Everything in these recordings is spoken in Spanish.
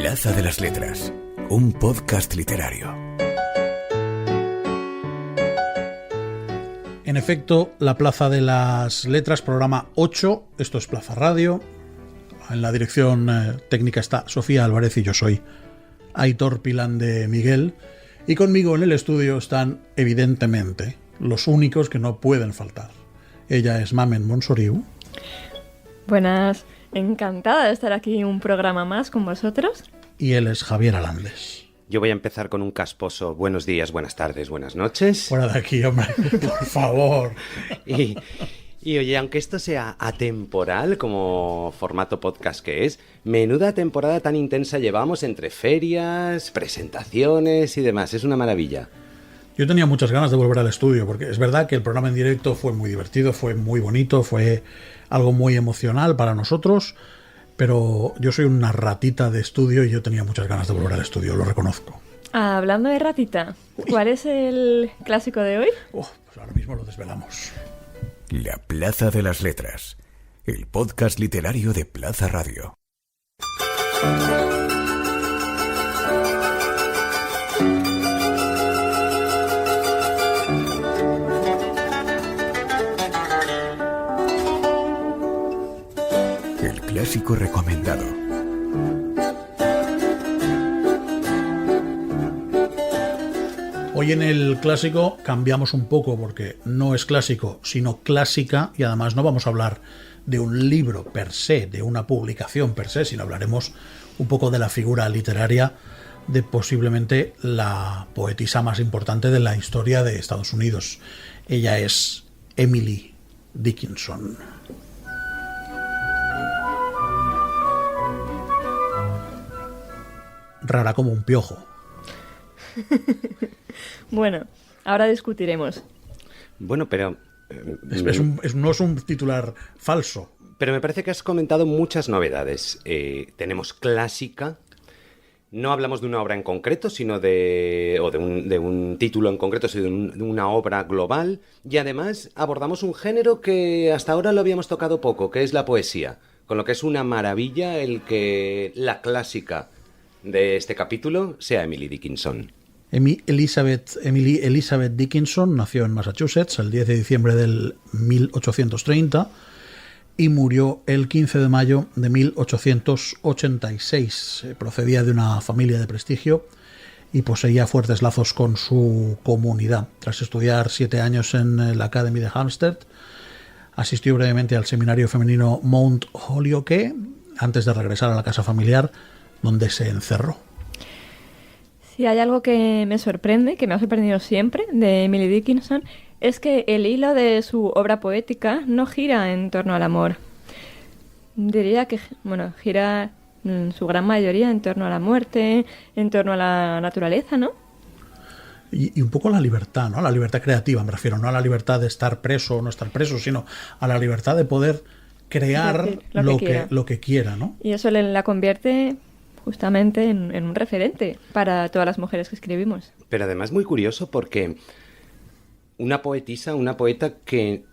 Plaza de las Letras, un podcast literario. En efecto, la Plaza de las Letras, programa 8, esto es Plaza Radio. En la dirección técnica está Sofía Álvarez y yo soy Aitor Pilán de Miguel. Y conmigo en el estudio están, evidentemente, los únicos que no pueden faltar. Ella es Mamen Monsoriu. Buenas, encantada de estar aquí un programa más con vosotros. Y él es Javier Alandes. Yo voy a empezar con un casposo buenos días, buenas tardes, buenas noches. Fuera de aquí, hombre, por favor. Y oye, aunque esto sea atemporal como formato podcast que es, menuda temporada tan intensa llevamos entre ferias, presentaciones y demás. Es una maravilla. Yo tenía muchas ganas de volver al estudio, porque es verdad que el programa en directo fue muy divertido, fue muy bonito, fue algo muy emocional para nosotros, pero yo soy una ratita de estudio y yo tenía muchas ganas de volver al estudio, lo reconozco. Hablando de ratita, ¿cuál es el clásico de hoy? Pues ahora mismo lo desvelamos. La Plaza de las Letras, el podcast literario de Plaza Radio. El clásico recomendado. Hoy en el clásico cambiamos un poco porque no es clásico, sino clásica, y además no vamos a hablar de un libro per se, de una publicación per se, sino hablaremos un poco de la figura literaria de posiblemente la poetisa más importante de la historia de Estados Unidos. Ella es Emily Dickinson. Rara como un piojo. Bueno, ahora discutiremos. Bueno, pero... no es un titular falso. Pero me parece que has comentado muchas novedades. Tenemos clásica. No hablamos de una obra en concreto, sino de un título en concreto, sino de una obra global. Y además abordamos un género que hasta ahora lo habíamos tocado poco, que es la poesía. Con lo que es una maravilla el que la clásica de este capítulo sea Emily Dickinson. Emily Elizabeth Dickinson nació en Massachusetts el 10 de diciembre del 1830 y murió el 15 de mayo de 1886. Procedía de una familia de prestigio y poseía fuertes lazos con su comunidad. Tras estudiar 7 años en la Academy de Hampstead, asistió brevemente al seminario femenino Mount Holyoke antes de regresar a la casa familiar, donde se encerró. Si hay algo que me sorprende, que me ha sorprendido siempre de Emily Dickinson, es que el hilo de su obra poética no gira en torno al amor. Diría que, gira en su gran mayoría en torno a la muerte, en torno a la naturaleza, ¿no? Y un poco a la libertad, ¿no? A la libertad creativa, me refiero, no a la libertad de estar preso o no estar preso, sino a la libertad de poder crear lo que quiera, ¿no? Y eso la convierte justamente en un referente para todas las mujeres que escribimos. Pero además muy curioso porque una poeta que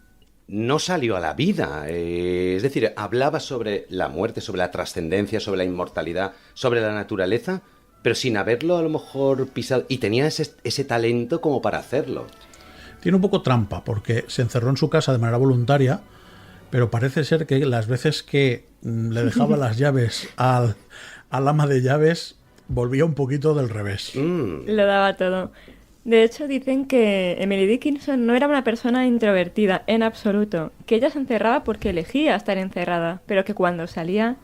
no salió a la vida, es decir, hablaba sobre la muerte, sobre la trascendencia, sobre la inmortalidad, sobre la naturaleza, pero sin haberlo a lo mejor pisado, y tenía ese talento como para hacerlo. Tiene un poco trampa porque se encerró en su casa de manera voluntaria, pero parece ser que las veces que le dejaba las llaves al ama de llaves volvía un poquito del revés. Lo daba todo. De hecho, dicen que Emily Dickinson no era una persona introvertida en absoluto, que ella se encerraba porque elegía estar encerrada, pero que cuando salía,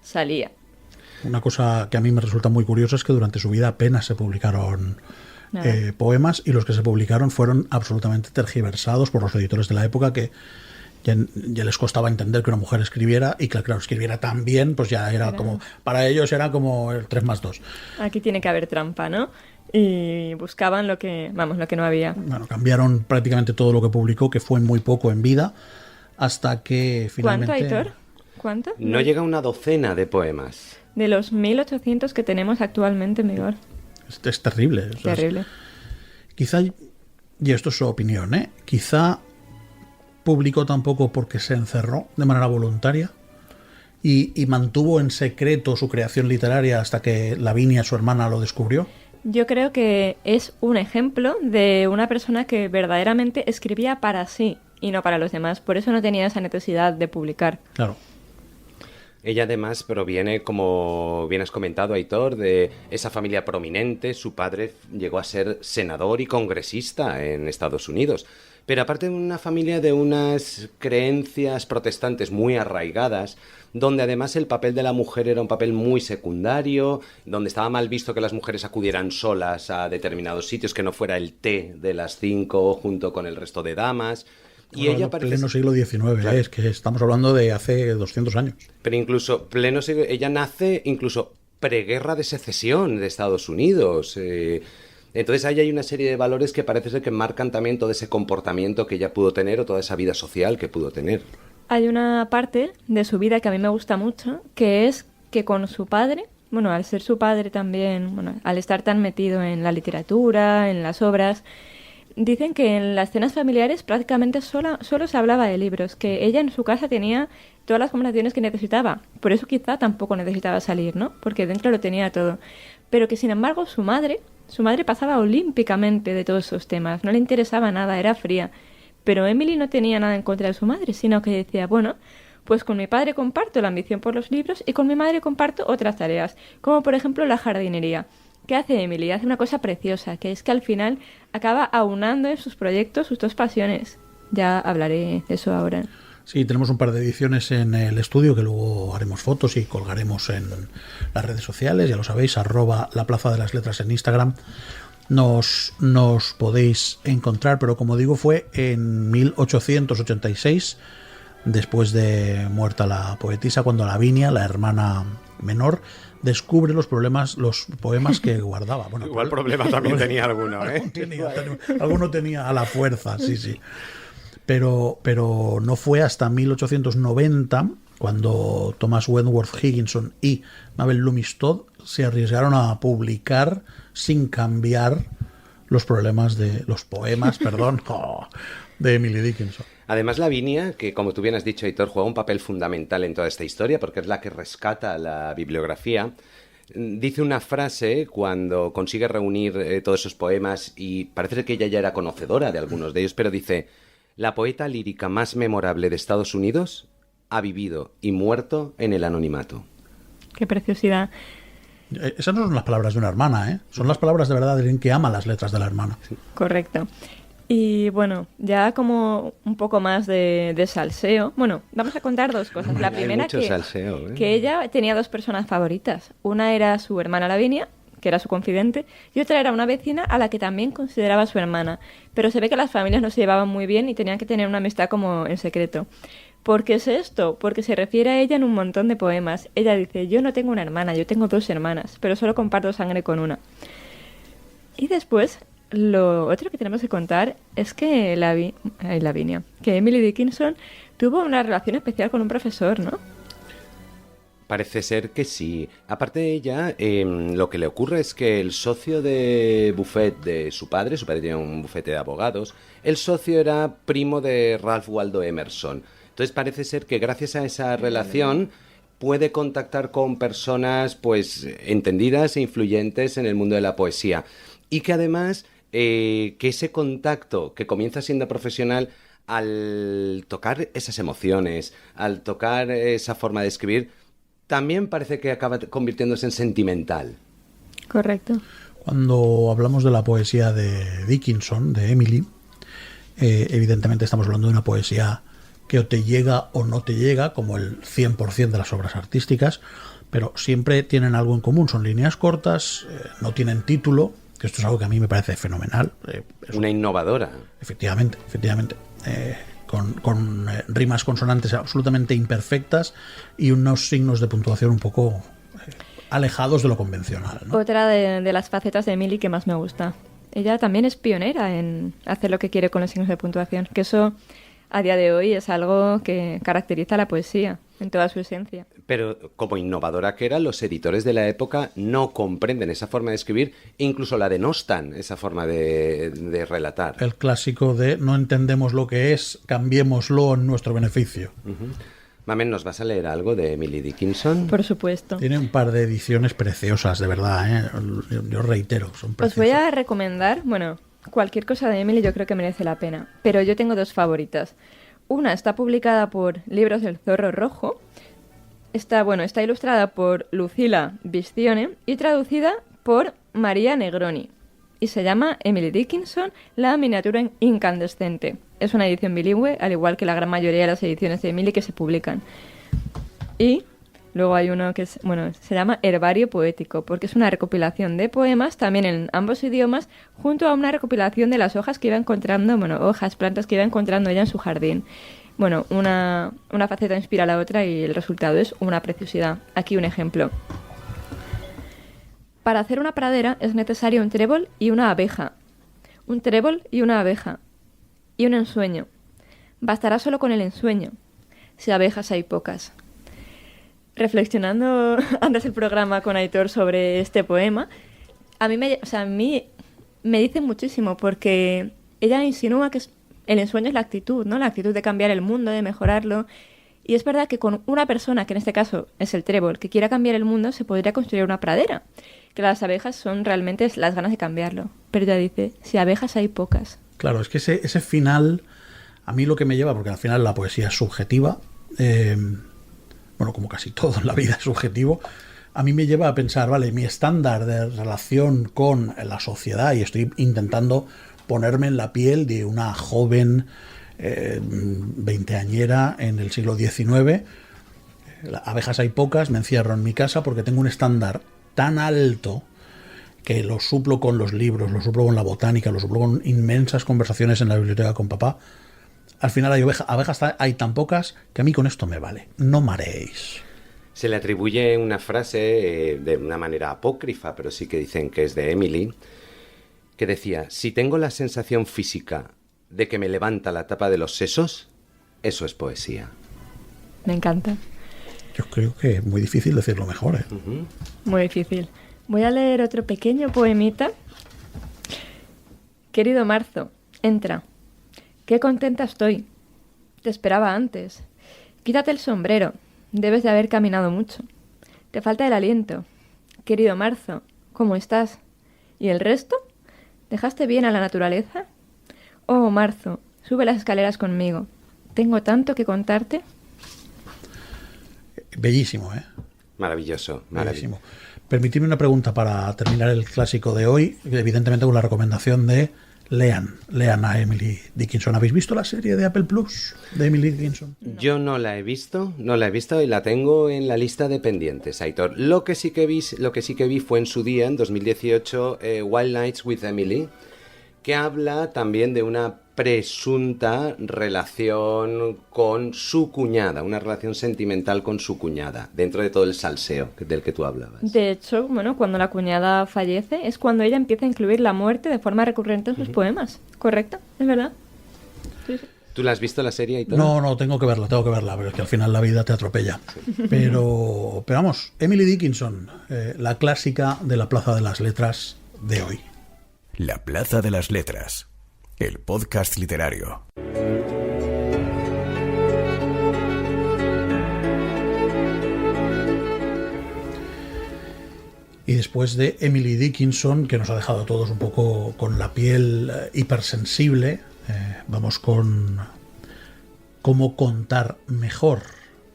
salía. Una cosa que a mí me resulta muy curiosa es que durante su vida apenas se publicaron poemas, y los que se publicaron fueron absolutamente tergiversados por los editores de la época, que ya les costaba entender que una mujer escribiera, y que claro, escribiera tan bien, pues ya era como, para ellos era como el 3+2. Aquí tiene que haber trampa, ¿no? Y buscaban lo que no había. Bueno, cambiaron prácticamente todo lo que publicó, que fue muy poco en vida, hasta que finalmente... ¿Cuánto, Aitor? ¿Cuánto? No llega a una docena de poemas. De los 1800 que tenemos actualmente en vigor. Es terrible. Terrible. Quizá, y esto es su opinión, quizá publicó tampoco porque se encerró de manera voluntaria. y mantuvo en secreto su creación literaria hasta que Lavinia, su hermana, lo descubrió? Yo creo que es un ejemplo de una persona que verdaderamente escribía para sí y no para los demás. Por eso no tenía esa necesidad de publicar. Claro. Ella además proviene, como bien has comentado, Aitor, de esa familia prominente. Su padre llegó a ser senador y congresista en Estados Unidos. Pero aparte de una familia de unas creencias protestantes muy arraigadas, donde además el papel de la mujer era un papel muy secundario, donde estaba mal visto que las mujeres acudieran solas a determinados sitios, que no fuera el té de las 5 junto con el resto de damas. Y ella parece... pleno siglo XIX, Claro. es que estamos hablando de hace 200 años. Pero incluso pleno siglo... Ella nace incluso preguerra de secesión de Estados Unidos. Entonces ahí hay una serie de valores que parece ser que marcan también todo ese comportamiento que ella pudo tener o toda esa vida social que pudo tener. Hay una parte de su vida que a mí me gusta mucho, que es que con su padre, bueno, al ser su padre también, bueno, al estar tan metido en la literatura, en las obras, dicen que en las cenas familiares prácticamente solo se hablaba de libros, que ella en su casa tenía todas las conversaciones que necesitaba. Por eso quizá tampoco necesitaba salir, ¿no? Porque dentro lo tenía todo. Pero que sin embargo su madre pasaba olímpicamente de todos esos temas, no le interesaba nada, era fría. Pero Emily no tenía nada en contra de su madre, sino que decía, bueno, pues con mi padre comparto la ambición por los libros y con mi madre comparto otras tareas, como por ejemplo la jardinería. ¿Qué hace Emily? Hace una cosa preciosa, que es que al final acaba aunando en sus proyectos sus dos pasiones. Ya hablaré de eso ahora. Sí, tenemos un par de ediciones en el estudio que luego haremos fotos y colgaremos en las redes sociales, ya lo sabéis, @laplazadelasletras en Instagram. Nos podéis encontrar, pero como digo, fue en 1886, después de muerta la poetisa, cuando Lavinia, la hermana menor, descubre los poemas que guardaba. Bueno, Igual problema también tenía alguno, ¿eh? Alguno tenía a la fuerza, sí. Pero no fue hasta 1890 cuando Thomas Wentworth Higginson y Mabel Loomis Todd se arriesgaron a publicar sin cambiar los poemas de Emily Dickinson. Además, Lavinia, que como tú bien has dicho, Aitor, juega un papel fundamental en toda esta historia porque es la que rescata la bibliografía. Dice una frase cuando consigue reunir todos esos poemas y parece que ella ya era conocedora de algunos de ellos, pero dice: la poeta lírica más memorable de Estados Unidos ha vivido y muerto en el anonimato. Qué preciosidad. Esas no son las palabras de una hermana, ¿eh? Son las palabras de verdad de alguien que ama las letras de la hermana. Correcto. Y bueno, ya como un poco más de salseo. Bueno, vamos a contar dos cosas. La primera, mucho salseo, ¿eh? que ella tenía dos personas favoritas. Una era su hermana Lavinia, que era su confidente, y otra era una vecina a la que también consideraba su hermana. Pero se ve que las familias no se llevaban muy bien y tenían que tener una amistad como en secreto. ¿Por qué es esto? Porque se refiere a ella en un montón de poemas. Ella dice: yo no tengo una hermana, yo tengo dos hermanas, pero solo comparto sangre con una. Y después, lo otro que tenemos que contar es que Lavinia, que Emily Dickinson tuvo una relación especial con un profesor, ¿no? Parece ser que sí. Aparte de ella, lo que le ocurre es que el socio de bufete de su padre tenía un bufete de abogados, el socio era primo de Ralph Waldo Emerson. Entonces parece ser que gracias a esa relación puede contactar con personas pues entendidas e influyentes en el mundo de la poesía. Y que además, que ese contacto que comienza siendo profesional, al tocar esas emociones, al tocar esa forma de escribir, también parece que acaba convirtiéndose en sentimental. Correcto. Cuando hablamos de la poesía de Dickinson, de Emily, evidentemente estamos hablando de una poesía que o te llega o no te llega, como el 100% de las obras artísticas, pero siempre tienen algo en común. Son líneas cortas, no tienen título, que esto es algo que a mí me parece fenomenal. Una innovadora. Efectivamente. Con rimas consonantes absolutamente imperfectas y unos signos de puntuación un poco alejados de lo convencional, ¿no? Otra de las facetas de Emily que más me gusta. Ella también es pionera en hacer lo que quiere con los signos de puntuación, que eso a día de hoy es algo que caracteriza a la poesía en toda su esencia. Pero como innovadora que era, los editores de la época no comprenden esa forma de escribir e incluso la denostan, esa forma de relatar. El clásico de no entendemos lo que es, cambiémoslo en nuestro beneficio. Uh-huh. Mamen, ¿nos vas a leer algo de Emily Dickinson? Por supuesto. Tiene un par de ediciones preciosas, de verdad, ¿eh? Yo reitero, son preciosas. Os voy a recomendar, bueno, cualquier cosa de Emily yo creo que merece la pena, pero yo tengo dos favoritas. Una está publicada por Libros del Zorro Rojo, está ilustrada por Lucila Viscione y traducida por María Negroni. Y se llama Emily Dickinson, la miniatura incandescente. Es una edición bilingüe, al igual que la gran mayoría de las ediciones de Emily que se publican. Y luego hay uno que se llama Herbario Poético, porque es una recopilación de poemas, también en ambos idiomas, junto a una recopilación de las hojas que iba encontrando, plantas que iba encontrando ella en su jardín. Bueno, una faceta inspira a la otra y el resultado es una preciosidad. Aquí un ejemplo. Para hacer una pradera es necesario un trébol y una abeja. Un trébol y una abeja. Y un ensueño. Bastará solo con el ensueño. Si abejas hay pocas. Reflexionando antes del programa con Aitor sobre este poema, a mí me dice muchísimo porque ella insinúa que el ensueño es la actitud, ¿no? La actitud de cambiar el mundo, de mejorarlo. Y es verdad que con una persona, que en este caso es el trébol, que quiera cambiar el mundo, se podría construir una pradera. Que las abejas son realmente las ganas de cambiarlo. Pero ella dice, si abejas hay pocas. Claro, es que ese final, a mí lo que me lleva, porque al final la poesía es subjetiva, como casi todo en la vida es subjetivo, a mí me lleva a pensar, vale, mi estándar de relación con la sociedad, y estoy intentando ponerme en la piel de una joven veinteañera en el siglo XIX, abejas hay pocas, me encierro en mi casa porque tengo un estándar tan alto que lo suplo con los libros, lo suplo con la botánica, lo suplo con inmensas conversaciones en la biblioteca con papá. Al final abejas hay tan pocas que a mí con esto me vale. No mareéis. Se le atribuye una frase de una manera apócrifa, pero sí que dicen que es de Emily, que decía, si tengo la sensación física de que me levanta la tapa de los sesos, eso es poesía. Me encanta. Yo creo que es muy difícil decirlo mejor, ¿eh? Uh-huh. Muy difícil. Voy a leer otro pequeño poemita. Querido Marzo, entra. Qué contenta estoy. Te esperaba antes. Quítate el sombrero. Debes de haber caminado mucho. Te falta el aliento. Querido Marzo, ¿cómo estás? ¿Y el resto? ¿Dejaste bien a la naturaleza? Oh, Marzo, sube las escaleras conmigo. Tengo tanto que contarte. Bellísimo, ¿eh? Maravilloso, bellísimo. Permitidme una pregunta para terminar el clásico de hoy, evidentemente con la recomendación de lean a Emily Dickinson. ¿Habéis visto la serie de Apple Plus de Emily Dickinson? No. Yo no la he visto y la tengo en la lista de pendientes, Aitor. Lo que sí que vi fue en su día, en 2018, Wild Nights with Emily, que habla también de una presunta relación con su cuñada, una relación sentimental con su cuñada, dentro de todo el salseo del que tú hablabas. De hecho, cuando la cuñada fallece es cuando ella empieza a incluir la muerte de forma recurrente en sus poemas. ¿Correcto? ¿Es verdad? Sí. ¿Tú la has visto la serie y todo? No, tengo que verla, pero es que al final la vida te atropella. Sí. Pero vamos, Emily Dickinson, la clásica de la Plaza de las Letras de hoy. La Plaza de las Letras, el podcast literario. Y después de Emily Dickinson, que nos ha dejado a todos un poco con la piel hipersensible, vamos con Cómo contar mejor,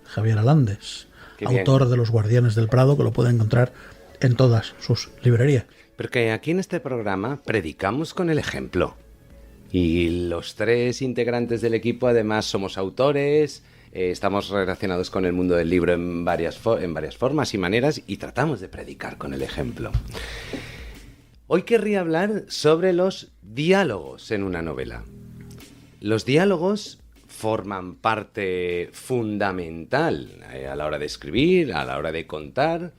Javier Alandes, autor de Los Guardianes del Prado, que lo pueden encontrar en todas sus librerías. Porque aquí en este programa predicamos con el ejemplo. Y los tres integrantes del equipo además somos autores, estamos relacionados con el mundo del libro en varias formas y maneras y tratamos de predicar con el ejemplo. Hoy querría hablar sobre los diálogos en una novela. Los diálogos forman parte fundamental a la hora de escribir, a la hora de contar.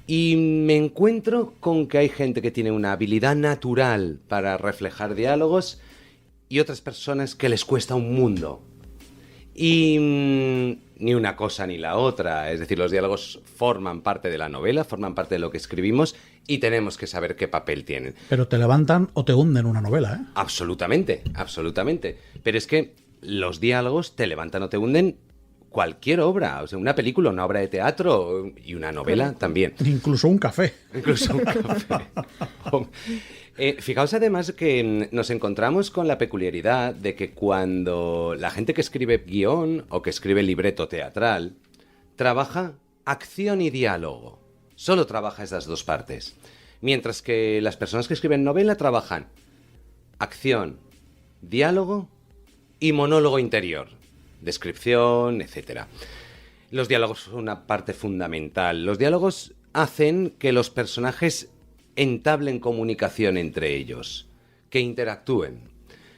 Y me encuentro con que hay gente que tiene una habilidad natural para reflejar diálogos y otras personas que les cuesta un mundo. Y ni una cosa ni la otra. Es decir, los diálogos forman parte de la novela, forman parte de lo que escribimos y tenemos que saber qué papel tienen. Pero te levantan o te hunden una novela, ¿eh? Absolutamente, absolutamente. Pero es que los diálogos te levantan o te hunden cualquier obra, o sea, una película, una obra de teatro y una novela también. Incluso un café. Incluso un café. Fijaos además que nos encontramos con la peculiaridad de que cuando la gente que escribe guión o que escribe libreto teatral trabaja acción y diálogo, solo trabaja esas dos partes, mientras que las personas que escriben novela trabajan acción, diálogo y monólogo interior, descripción, etc. Los diálogos son una parte fundamental. Los diálogos hacen que los personajes entablen comunicación entre ellos, que interactúen.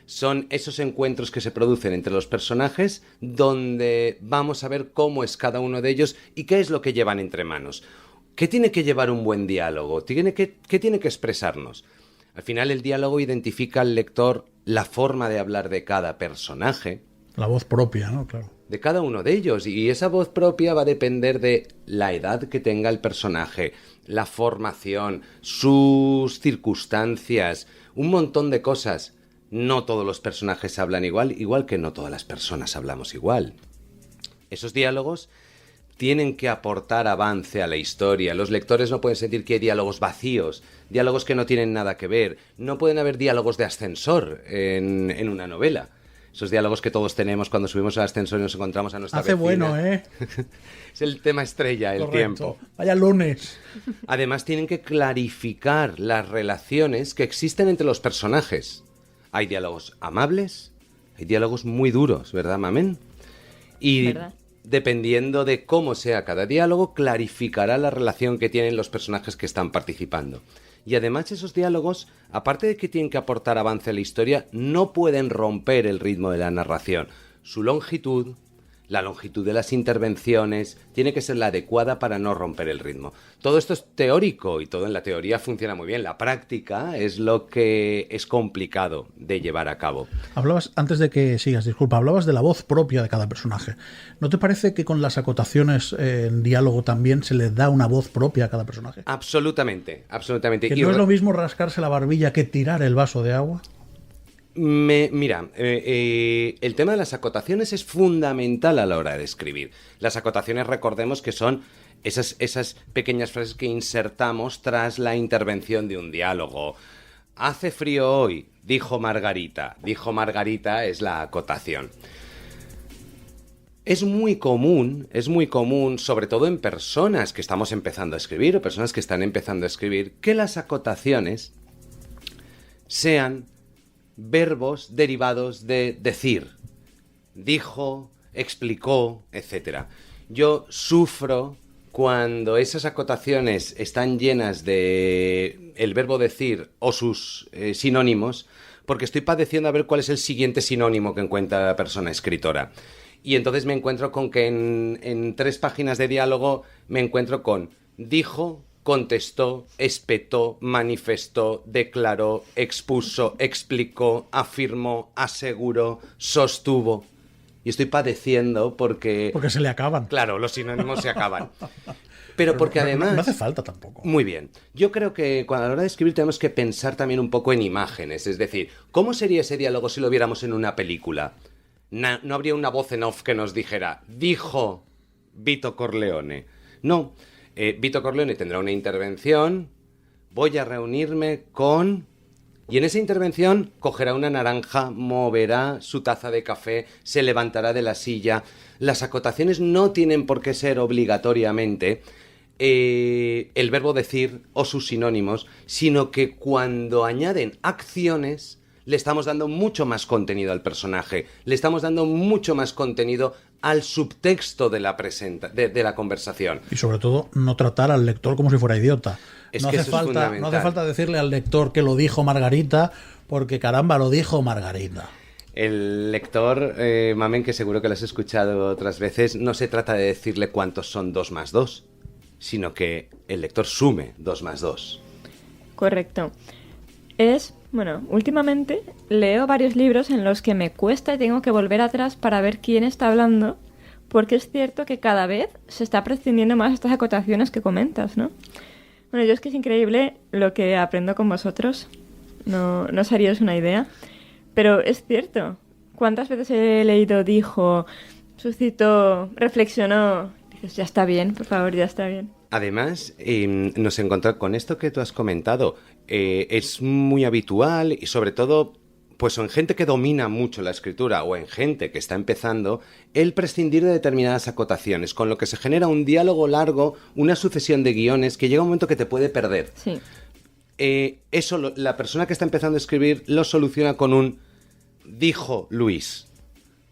Son esos encuentros que se producen entre los personajes donde vamos a ver cómo es cada uno de ellos y qué es lo que llevan entre manos. ¿Qué tiene que llevar un buen diálogo? ¿Qué tiene que expresarnos? Al final el diálogo identifica al lector la forma de hablar de cada personaje. La voz propia, ¿no? Claro. De cada uno de ellos, y esa voz propia va a depender de la edad que tenga el personaje, la formación, sus circunstancias, un montón de cosas. No todos los personajes hablan igual, igual que no todas las personas hablamos igual. Esos diálogos tienen que aportar avance a la historia. Los lectores no pueden sentir que hay diálogos vacíos, diálogos que no tienen nada que ver. No pueden haber diálogos de ascensor en una novela. Esos diálogos que todos tenemos cuando subimos al ascensor y nos encontramos a nuestra vecina. Bueno, ¿eh? Es el tema estrella, el tiempo. Vaya lunes. Además, tienen que clarificar las relaciones que existen entre los personajes. Hay diálogos amables, hay diálogos muy duros, ¿verdad, Mamen? Y ¿verdad? Dependiendo de cómo sea cada diálogo, clarificará la relación que tienen los personajes que están participando. Y además esos diálogos, aparte de que tienen que aportar avance a la historia, no pueden romper el ritmo de la narración. Su longitud, la longitud de las intervenciones, tiene que ser la adecuada para no romper el ritmo. Todo esto es teórico y todo en la teoría funciona muy bien. La práctica es lo que es complicado de llevar a cabo. Hablabas, antes de que sigas, disculpa, hablabas de la voz propia de cada personaje. ¿No te parece que con las acotaciones en diálogo también se le da una voz propia a cada personaje? Absolutamente, absolutamente. ¿Que no es lo mismo rascarse la barbilla que tirar el vaso de agua? Mira, el tema de las acotaciones es fundamental a la hora de escribir. Las acotaciones, recordemos que son esas pequeñas frases que insertamos tras la intervención de un diálogo. Hace frío hoy, dijo Margarita. Dijo Margarita es la acotación. Es muy común, sobre todo en personas que estamos empezando a escribir o personas que están empezando a escribir, que las acotaciones sean verbos derivados de decir, dijo, explicó, etc. Yo sufro cuando esas acotaciones están llenas de el verbo decir o sus sinónimos, porque estoy padeciendo a ver cuál es el siguiente sinónimo que encuentra la persona escritora. Y entonces me encuentro con que en 3 páginas de diálogo me encuentro con dijo, contestó, espetó, manifestó, declaró, expuso, explicó, afirmó, aseguró, sostuvo. Y estoy padeciendo porque... Porque se le acaban. Claro, los sinónimos se acaban. Pero porque además... No hace falta tampoco. Muy bien. Yo creo que a la hora de escribir tenemos que pensar también un poco en imágenes. Es decir, ¿cómo sería ese diálogo si lo viéramos en una película? No habría una voz en off que nos dijera, dijo Vito Corleone. No. Vito Corleone tendrá una intervención, voy a reunirme con... Y en esa intervención cogerá una naranja, moverá su taza de café, se levantará de la silla. Las acotaciones no tienen por qué ser obligatoriamente el verbo decir o sus sinónimos, sino que cuando añaden acciones le estamos dando mucho más contenido al personaje, le estamos dando mucho más contenido al subtexto de la conversación. Y sobre todo, no tratar al lector como si fuera idiota. No hace falta decirle al lector que lo dijo Margarita, porque caramba, lo dijo Margarita. El lector, Mamen, que seguro que lo has escuchado otras veces, no se trata de decirle cuántos son 2 más 2, sino que el lector sume 2 más 2. Correcto. Últimamente leo varios libros en los que me cuesta y tengo que volver atrás para ver quién está hablando, porque es cierto que cada vez se está prescindiendo más de estas acotaciones que comentas, ¿no? Bueno, yo es que es increíble lo que aprendo con vosotros, no os haríais una idea, pero es cierto. ¿Cuántas veces he leído dijo, suscitó, reflexionó. Dices, ya está bien, por favor, ya está bien. Además, nos encontramos con esto que tú has comentado. Es muy habitual y sobre todo, pues en gente que domina mucho la escritura o en gente que está empezando, el prescindir de determinadas acotaciones, con lo que se genera un diálogo largo, una sucesión de guiones que llega un momento que te puede perder. Sí. Eso, la persona que está empezando a escribir lo soluciona con un dijo Luis,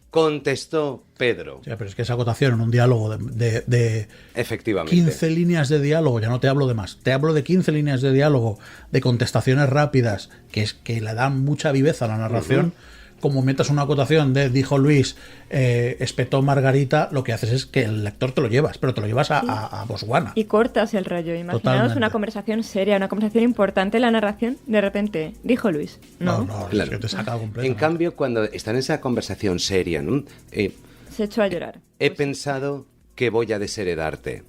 contestó Pedro. Sí, pero es que esa acotación en un diálogo de Efectivamente. 15 líneas de diálogo, ya no te hablo de más, te hablo de 15 líneas de diálogo, de contestaciones rápidas, que le dan mucha viveza a la narración. Como metas una acotación de dijo Luis, espetó Margarita, lo que haces es que el lector te lo llevas, pero te lo llevas a Botswana. Y cortas el rollo. Imaginaos Totalmente. una conversación seria, una conversación importante en la narración. De repente, dijo Luis. No, Claro. Es que te saca completamente. En cambio, cuando están en esa conversación seria, ¿no? se echó a llorar. He pensado que voy a desheredarte.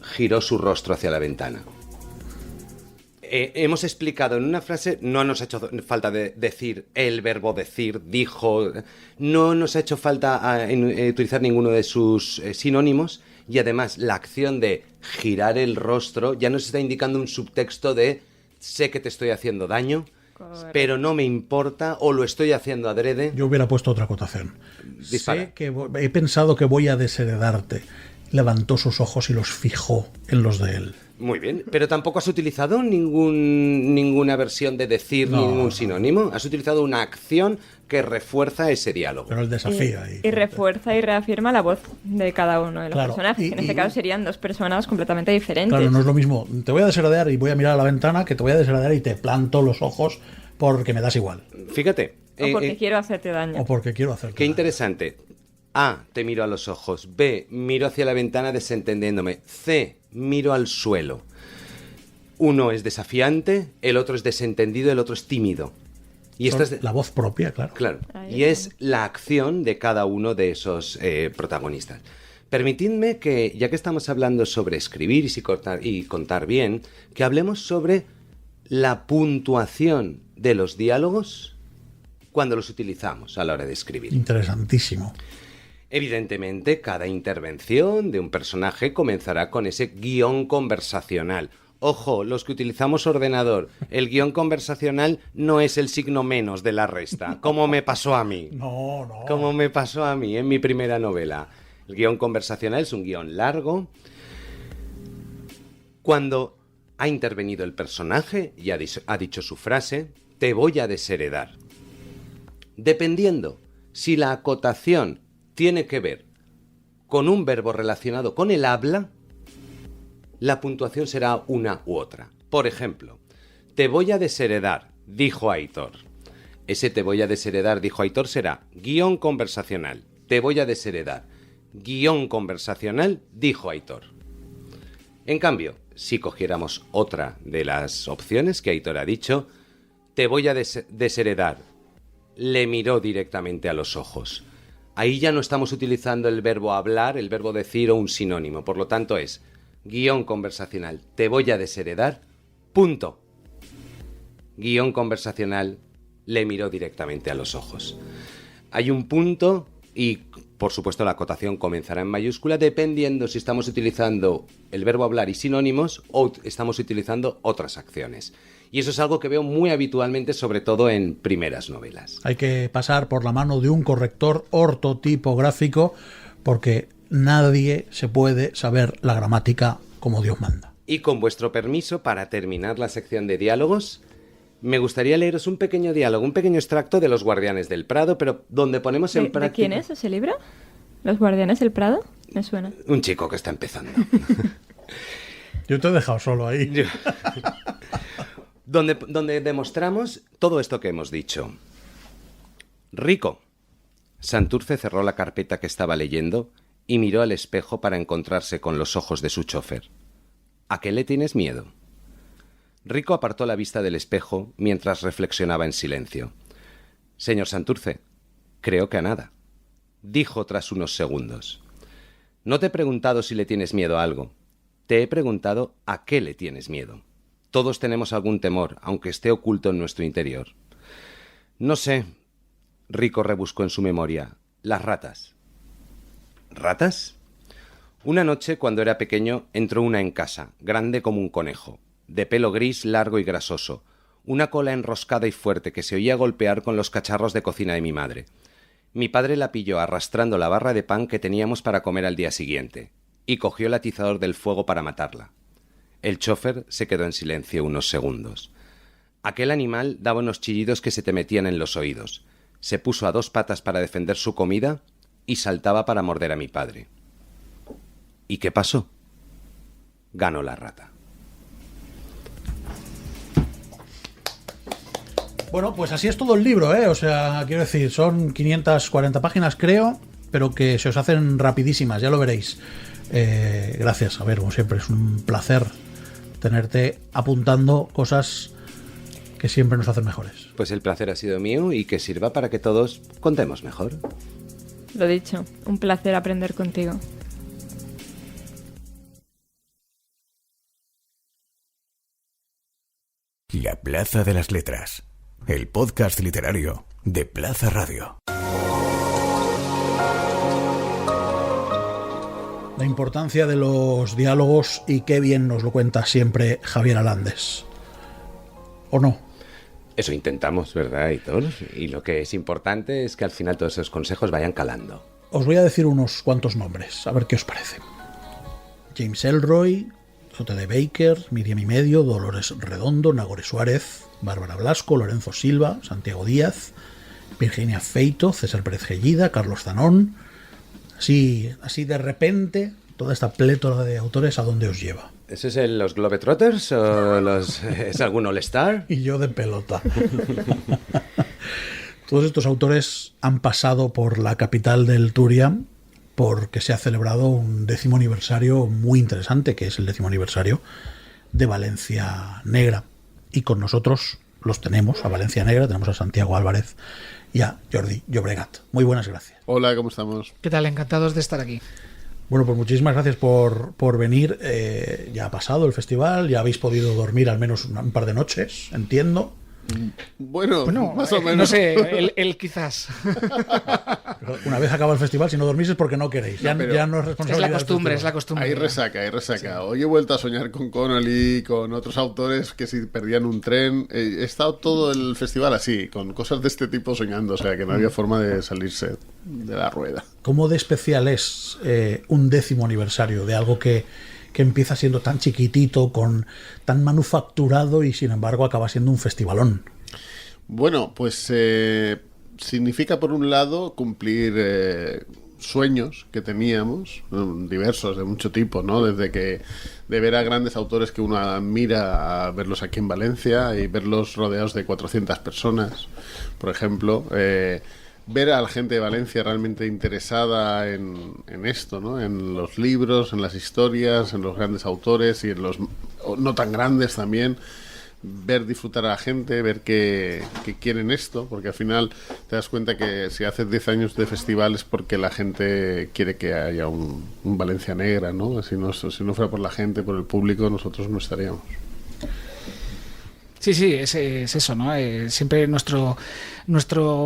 Giró su rostro hacia la ventana. Hemos explicado en una frase, no nos ha hecho falta decir el verbo decir, dijo, no nos ha hecho falta utilizar ninguno de sus sinónimos, y además la acción de girar el rostro ya nos está indicando un subtexto de sé que te estoy haciendo daño, Correcto. pero no me importa o lo estoy haciendo adrede. Yo hubiera puesto otra acotación. Dispara. Sé que he pensado que voy a desheredarte. Levantó sus ojos y los fijó en los de él. Muy bien, pero tampoco has utilizado ninguna versión de decir, No, ningún no. sinónimo. Has utilizado una acción que refuerza ese diálogo. Pero el desafío ahí. Y refuerza y reafirma la voz de cada uno de los Claro, personajes. y- que en este y- caso serían dos personas completamente diferentes. Claro, no es lo mismo. Te voy a desheredar y voy a mirar a la ventana que te voy a desheredar y te planto los ojos porque me das igual. Fíjate. O porque quiero hacerte daño. O porque quiero hacer. Qué interesante. A, te miro a los ojos. B, miro hacia la ventana desentendiéndome. C, miro al suelo. Uno es desafiante, el otro es desentendido, el otro es tímido. Y esta es La voz propia, claro. Claro. Ahí Y está. es la acción de cada uno de esos protagonistas. Permitidme que, ya que estamos hablando sobre escribir y contar bien, que hablemos sobre la puntuación de los diálogos cuando los utilizamos a la hora de escribir. Interesantísimo. Evidentemente, cada intervención de un personaje comenzará con ese guión conversacional. Ojo, los que utilizamos ordenador, el guión conversacional no es el signo menos de la resta, como me pasó a mí. No. Como me pasó a mí en mi primera novela. El guión conversacional es un guión largo. Cuando ha intervenido el personaje y ha dicho su frase, te voy a desheredar. Dependiendo si la acotación tiene que ver con un verbo relacionado con el habla, la puntuación será una u otra. Por ejemplo, te voy a desheredar, dijo Aitor. Ese te voy a desheredar, dijo Aitor, será guión conversacional. Te voy a desheredar, guión conversacional, dijo Aitor. En cambio, si cogiéramos otra de las opciones que Aitor ha dicho, te voy a desheredar, le miró directamente a los ojos. Ahí ya no estamos utilizando el verbo hablar, el verbo decir o un sinónimo. Por lo tanto es guión conversacional, te voy a desheredar, punto. Guión conversacional, le miró directamente a los ojos. Hay un punto y, por supuesto, la acotación comenzará en mayúscula dependiendo si estamos utilizando el verbo hablar y sinónimos o estamos utilizando otras acciones. Y eso es algo que veo muy habitualmente, sobre todo en primeras novelas. Hay que pasar por la mano de un corrector ortotipográfico porque nadie se puede saber la gramática como Dios manda. Y con vuestro permiso, para terminar la sección de diálogos, me gustaría leeros un pequeño diálogo, un pequeño extracto de Los Guardianes del Prado, pero donde ponemos en ¿De práctica... quién es ese libro? ¿Los Guardianes del Prado? Me suena. Un chico que está empezando. Yo te he dejado solo ahí. donde demostramos todo esto que hemos dicho. Rico. Santurce cerró la carpeta que estaba leyendo y miró al espejo para encontrarse con los ojos de su chofer. ¿A qué le tienes miedo? Rico apartó la vista del espejo mientras reflexionaba en silencio. Señor Santurce, creo que a nada, dijo tras unos segundos. No te he preguntado si le tienes miedo a algo. Te he preguntado a qué le tienes miedo. Todos tenemos algún temor, aunque esté oculto en nuestro interior. No sé. Rico rebuscó en su memoria. Las ratas. ¿Ratas? Una noche, cuando era pequeño, entró una en casa, grande como un conejo, de pelo gris largo y grasoso, una cola enroscada y fuerte que se oía golpear con los cacharros de cocina de mi madre. Mi padre la pilló arrastrando la barra de pan que teníamos para comer al día siguiente, y cogió el atizador del fuego para matarla. El chofer se quedó en silencio unos segundos. Aquel animal daba unos chillidos que se te metían en los oídos. Se puso a 2 patas para defender su comida y saltaba para morder a mi padre. ¿Y qué pasó? Ganó la rata. Bueno, pues así es todo el libro, ¿eh? O sea, quiero decir, son 540 páginas, creo, pero que se os hacen rapidísimas, ya lo veréis. Gracias, a ver, como siempre, es un placer tenerte apuntando cosas que siempre nos hacen mejores. Pues el placer ha sido mío y que sirva para que todos contemos mejor. Lo dicho, un placer aprender contigo. La Plaza de las Letras, el podcast literario de Plaza Radio. La importancia de los diálogos y qué bien nos lo cuenta siempre Javier Alandes. ¿O no? Eso intentamos, ¿verdad, Hitor? Y lo que es importante es que al final todos esos consejos vayan calando. Os voy a decir unos cuantos nombres, a ver qué os parece. James Ellroy, J.D. Baker, Miriam y Medio, Dolores Redondo, Nagore Suárez, Bárbara Blasco, Lorenzo Silva, Santiago Díaz, Virginia Feito, César Pérez Gellida, Carlos Zanón. Así de repente, toda esta plétora de autores, ¿a dónde os lleva? ¿Eso es los Globetrotters o es algún All-Star? Y yo de pelota. Todos estos autores han pasado por la capital del Turia porque se ha celebrado un 10º aniversario muy interesante, que es el 10º aniversario de Valencia Negra. Y con nosotros los tenemos, a Valencia Negra, tenemos a Santiago Álvarez y a Jordi Llobregat. Muy buenas, gracias. Hola, ¿cómo estamos? ¿Qué tal? Encantados de estar aquí. Bueno, pues muchísimas gracias por venir. Ya ha pasado el festival, ya habéis podido dormir al menos un par de noches, entiendo. Bueno, más o menos. No sé, él quizás. Pero una vez acaba el festival, si no dormís es porque no queréis. Ya no es responsabilidad. Es la costumbre, es la costumbre. Hay resaca. Sí. Hoy he vuelto a soñar con Connolly, con otros autores que si perdían un tren. He estado todo el festival así, con cosas de este tipo soñando, o sea que no había forma de salirse de la rueda. ¿Cómo de especial es un 10º aniversario de algo que empieza siendo tan chiquitito, tan manufacturado y sin embargo acaba siendo un festivalón? Bueno, pues significa por un lado cumplir sueños que teníamos, diversos, de mucho tipo, ¿no? Desde que de ver a grandes autores que uno admira a verlos aquí en Valencia y verlos rodeados de 400 personas, por ejemplo, ver a la gente de Valencia realmente interesada en esto, ¿no? En los libros, en las historias, en los grandes autores y en los no tan grandes también. Ver disfrutar a la gente, ver que quieren esto, porque al final te das cuenta que si haces 10 años de festival es porque la gente quiere que haya un Valencia Negra, ¿no? Si no fuera por la gente, por el público, nosotros no estaríamos. Sí, es eso, ¿no? Siempre nuestro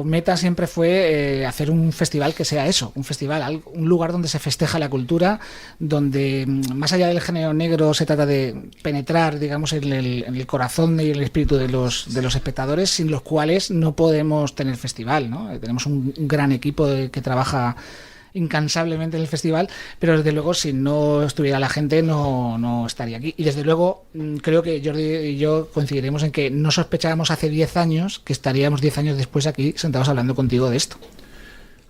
meta siempre fue hacer un festival que sea eso, un festival, un lugar donde se festeja la cultura, donde más allá del género negro se trata de penetrar, digamos, en el corazón y el espíritu de los espectadores, sin los cuales no podemos tener festival, ¿no? Tenemos un gran equipo que trabaja incansablemente en el festival, pero desde luego si no estuviera la gente no estaría aquí. Y desde luego creo que Jordi y yo coincidiremos en que no sospechábamos hace 10 años que estaríamos 10 años después aquí sentados hablando contigo de esto.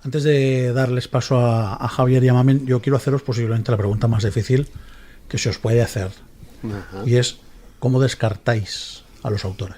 Antes de darles paso a Javier y a Mamen, yo quiero haceros posiblemente la pregunta más difícil que se os puede hacer. Ajá. Y es, ¿cómo descartáis a los autores?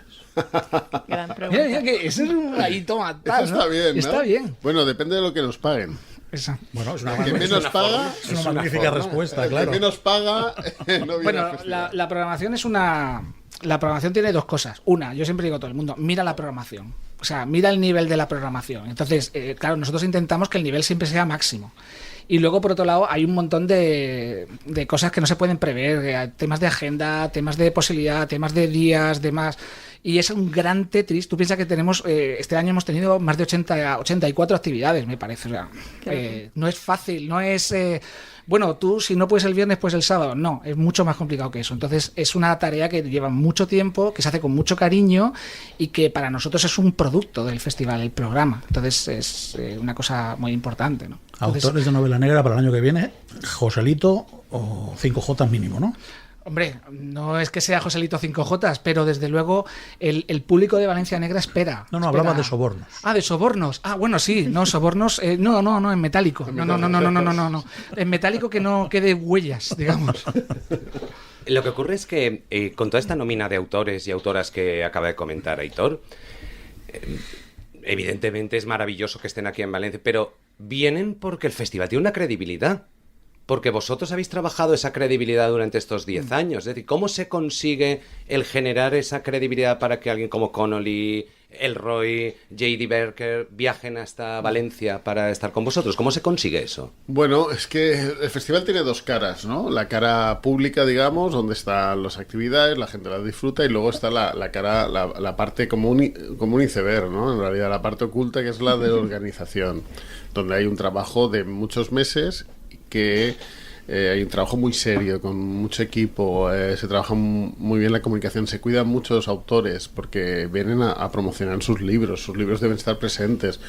Gran pregunta. Mira que eso es ahí toma tal, Eso está ¿no? bien, ¿no? Está bien. Bueno, depende de lo que nos paguen. Esa. Bueno, es El que menos paga, es una magnífica respuesta, el claro. que menos paga no viene al Bueno, festival. la programación es una... La programación tiene dos cosas. Una, yo siempre digo a todo el mundo, mira la programación. O sea, mira el nivel de la programación. Entonces, claro, nosotros intentamos que el nivel siempre sea máximo. Y luego, por otro lado, hay un montón de cosas que no se pueden prever. Temas de agenda, temas de posibilidad, temas de días, demás. y es un gran Tetris. Tú piensas que tenemos, este año hemos tenido más de 84 actividades, me parece. O sea, no es fácil, no es... bueno, tú si no puedes el viernes, pues el sábado. No, es mucho más complicado que eso. Entonces es una tarea que lleva mucho tiempo, que se hace con mucho cariño y que para nosotros es un producto del festival, el programa. Entonces es una cosa muy importante, ¿no? Entonces, autores de novela negra para el año que viene, Joselito o 5J mínimo, ¿no? Hombre, no es que sea Joselito 5J, pero desde luego el público de Valencia Negra espera. No, hablaba de sobornos. Ah, de sobornos. Ah, bueno, sí, no, sobornos. No, en metálico. No. En metálico que no quede huellas, digamos. Lo que ocurre es que con toda esta nómina de autores y autoras que acaba de comentar Aitor, evidentemente es maravilloso que estén aquí en Valencia, pero vienen porque el festival tiene una credibilidad. Porque vosotros habéis trabajado esa credibilidad durante estos 10 años. Es decir, ¿cómo se consigue el generar esa credibilidad para que alguien como Connolly, Elroy, J.D. Barker viajen hasta Valencia para estar con vosotros? ¿Cómo se consigue eso? Bueno, es que el festival tiene dos caras, ¿no? La cara pública, digamos, donde están las actividades, la gente las disfruta, y luego está la cara, la parte como un iceberg, ¿no? En realidad la parte oculta, que es la de organización, donde hay un trabajo de muchos meses, que hay un trabajo muy serio, con mucho equipo, se trabaja muy bien la comunicación, se cuidan mucho los autores porque vienen a promocionar sus libros deben estar presentes,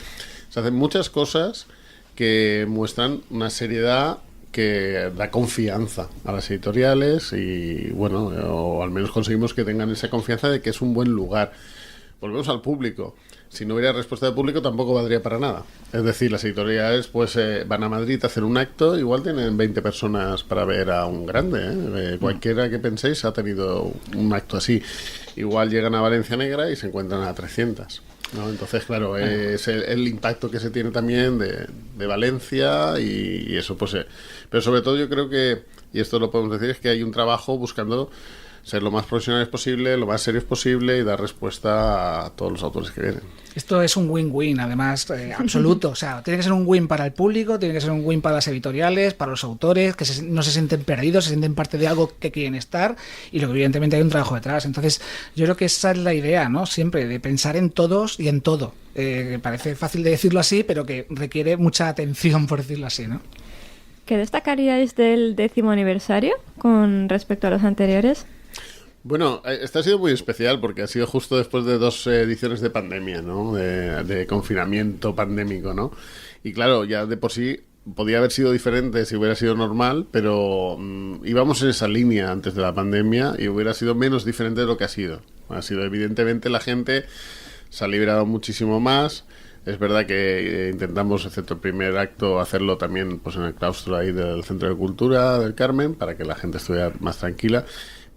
se hacen muchas cosas que muestran una seriedad que da confianza a las editoriales y bueno, o al menos conseguimos que tengan esa confianza de que es un buen lugar. Volvemos al público. Si no hubiera respuesta del público tampoco valdría para nada. Es decir, las editoriales pues van a Madrid a hacer un acto, igual tienen 20 personas para ver a un grande, cualquiera que penséis ha tenido un acto así. Igual llegan a Valencia Negra y se encuentran a 300, ¿no? Entonces, claro, es el impacto que se tiene también de Valencia y eso pues... pero sobre todo yo creo que, y esto lo podemos decir, es que hay un trabajo buscando ser lo más profesionales posible, lo más serios posible y dar respuesta a todos los autores que vienen. Esto es un win-win, además, absoluto. O sea, tiene que ser un win para el público, tiene que ser un win para las editoriales, para los autores, que no se sienten perdidos, se sienten parte de algo que quieren estar y luego evidentemente hay un trabajo detrás. Entonces, yo creo que esa es la idea, ¿no? Siempre, de pensar en todos y en todo. Parece fácil de decirlo así, pero que requiere mucha atención, por decirlo así, ¿no? ¿Qué destacaríais del 10º aniversario con respecto a los anteriores? Bueno, este ha sido muy especial porque ha sido justo después de 2 ediciones de pandemia, ¿no? De confinamiento pandémico, ¿no? Y claro, ya de por sí podía haber sido diferente si hubiera sido normal, pero íbamos en esa línea antes de la pandemia y hubiera sido menos diferente de lo que ha sido. Ha sido, evidentemente, la gente se ha liberado muchísimo más. Es verdad que intentamos, excepto el primer acto, hacerlo también pues en el claustro ahí del Centro de Cultura del Carmen, para que la gente estuviera más tranquila.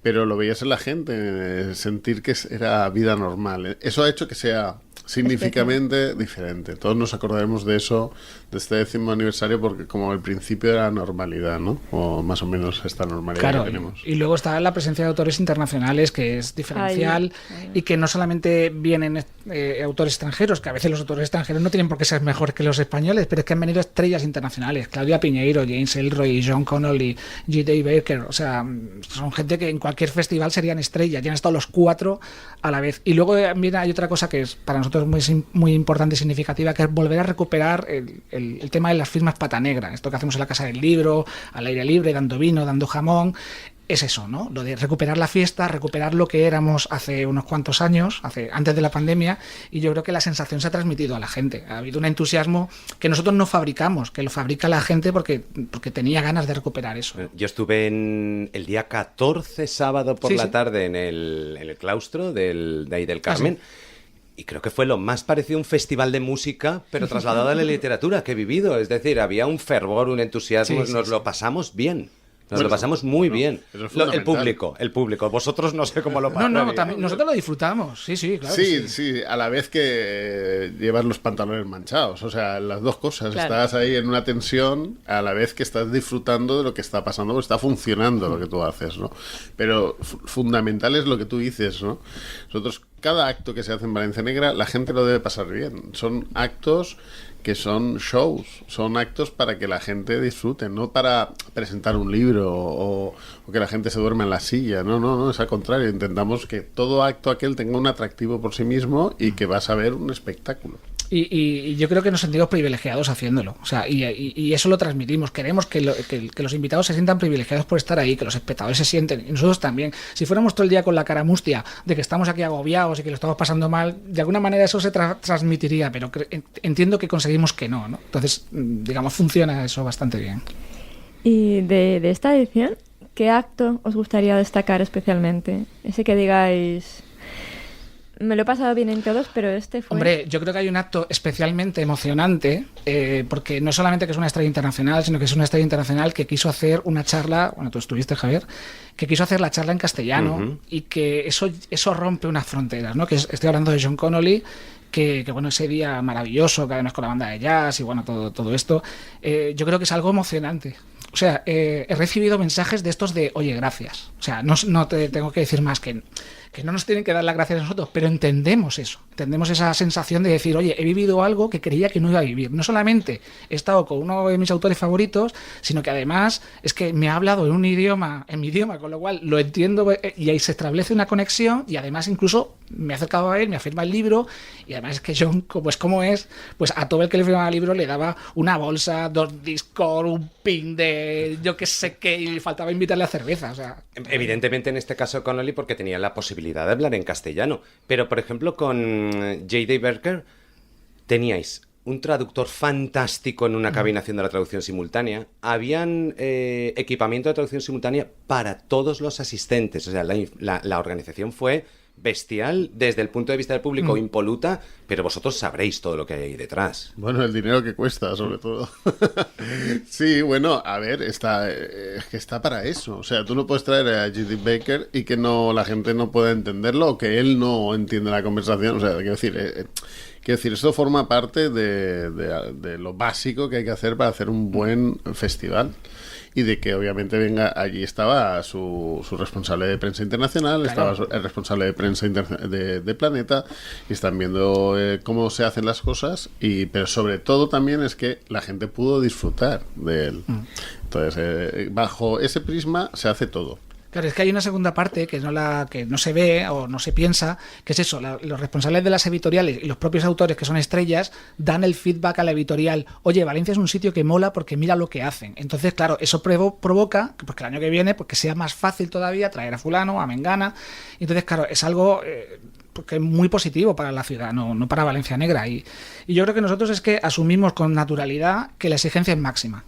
Pero lo veías en la gente, sentir que era vida normal. Eso ha hecho que sea significativamente diferente. Todos nos acordaremos de eso, de este 10º aniversario, porque como el principio era normalidad, ¿no? O más o menos esta normalidad, claro, que tenemos. Y luego está la presencia de autores internacionales, que es diferencial, y que no solamente vienen autores extranjeros, que a veces los autores extranjeros no tienen por qué ser mejores que los españoles, pero es que han venido estrellas internacionales. Claudia Piñeiro, James Elroy, John Connolly, J.D. Barker. O sea, son gente que en cualquier festival serían estrellas. Ya han estado los 4 a la vez. Y luego mira, hay otra cosa que es para nosotros muy importante y significativa, que es volver a recuperar el tema de las firmas pata negra, esto que hacemos en la Casa del Libro, al aire libre, dando vino, dando jamón. Es eso, ¿no? Lo de recuperar la fiesta, recuperar lo que éramos hace unos cuantos años, antes de la pandemia, y yo creo que la sensación se ha transmitido a la gente. Ha habido un entusiasmo que nosotros no fabricamos, que lo fabrica la gente porque tenía ganas de recuperar eso. Yo estuve el día 14, sábado por la tarde, en el claustro de ahí del Carmen. ¿Sí? Y creo que fue lo más parecido a un festival de música, pero trasladado a la literatura que he vivido. Es decir, había un fervor, un entusiasmo, lo pasamos bien. Nos lo pasamos muy bien. El público. Vosotros no sé cómo lo pasáis. No, también, nosotros lo disfrutamos. Sí, claro. Sí, a la vez que llevas los pantalones manchados. O sea, las dos cosas. Claro. Estás ahí en una tensión a la vez que estás disfrutando de lo que está pasando, porque está funcionando lo que tú haces, ¿no? Pero fundamental es lo que tú dices, ¿no? Nosotros cada acto que se hace en Valencia Negra, la gente lo debe pasar bien. Son actos que son shows, son actos para que la gente disfrute, no para presentar un libro o que la gente se duerma en la silla. No, es al contrario. Intentamos que todo acto aquel tenga un atractivo por sí mismo y que vas a ver un espectáculo. Y yo creo que nos sentimos privilegiados haciéndolo. O sea, y eso lo transmitimos. Queremos que los invitados se sientan privilegiados por estar ahí, que los espectadores se sienten. Y nosotros también. Si fuéramos todo el día con la cara mustia de que estamos aquí agobiados y que lo estamos pasando mal, de alguna manera eso se transmitiría, pero entiendo que conseguimos que no. Entonces, digamos, funciona eso bastante bien. Y de esta edición, ¿qué acto os gustaría destacar especialmente? Ese que digáis... Me lo he pasado bien en todos, pero este fue... Hombre, yo creo que hay un acto especialmente emocionante, porque no solamente que es una estrella internacional, sino que es una estrella internacional que quiso hacer una charla, bueno, tú estuviste, Javier, que quiso hacer la charla en castellano, y que eso rompe unas fronteras, ¿no? Estoy hablando de Sean Connolly, que bueno, ese día maravilloso, que además con la banda de jazz y bueno, todo esto, yo creo que es algo emocionante. O sea, he recibido mensajes de estos de, oye, gracias. O sea, no te tengo que decir más que no nos tienen que dar las gracias a nosotros, pero entendemos eso, entendemos esa sensación de decir, oye, he vivido algo que creía que no iba a vivir. No solamente he estado con uno de mis autores favoritos, sino que además es que me ha hablado en mi idioma, con lo cual lo entiendo y ahí se establece una conexión y además incluso me he acercado a él, me ha firmado el libro y además es que John, pues como es, pues a todo el que le firmaba el libro le daba una bolsa, 2 discos, un pin de yo que sé qué y le faltaba invitarle a cerveza. O sea, evidentemente en este caso Connolly porque tenía la posibilidad de hablar en castellano, pero por ejemplo con J.D. Barker teníais un traductor fantástico en una cabina haciendo la traducción simultánea, habían equipamiento de traducción simultánea para todos los asistentes, o sea, la organización fue bestial desde el punto de vista del público, impoluta, pero vosotros sabréis todo lo que hay ahí detrás. Bueno, el dinero que cuesta, sobre todo. Sí, bueno, a ver, es que está para eso. O sea, tú no puedes traer a J.D. Baker y que la gente no pueda entenderlo o que él no entienda la conversación. O sea, quiero decir, esto forma parte de lo básico que hay que hacer para hacer un buen festival. Y de que obviamente allí estaba su responsable de prensa internacional, claro. Estaba el responsable de prensa de Planeta, y están viendo cómo se hacen las cosas, pero sobre todo también es que la gente pudo disfrutar de él. Entonces, bajo ese prisma se hace todo. Claro, es que hay una segunda parte que no se ve o no se piensa, que es eso, los responsables de las editoriales y los propios autores que son estrellas dan el feedback a la editorial, oye, Valencia es un sitio que mola porque mira lo que hacen. Entonces, claro, eso provoca que el año que viene que sea más fácil todavía traer a fulano, a mengana. Entonces, claro, es algo que es muy positivo para la ciudad, no para Valencia Negra. Y yo creo que nosotros es que asumimos con naturalidad que la exigencia es máxima.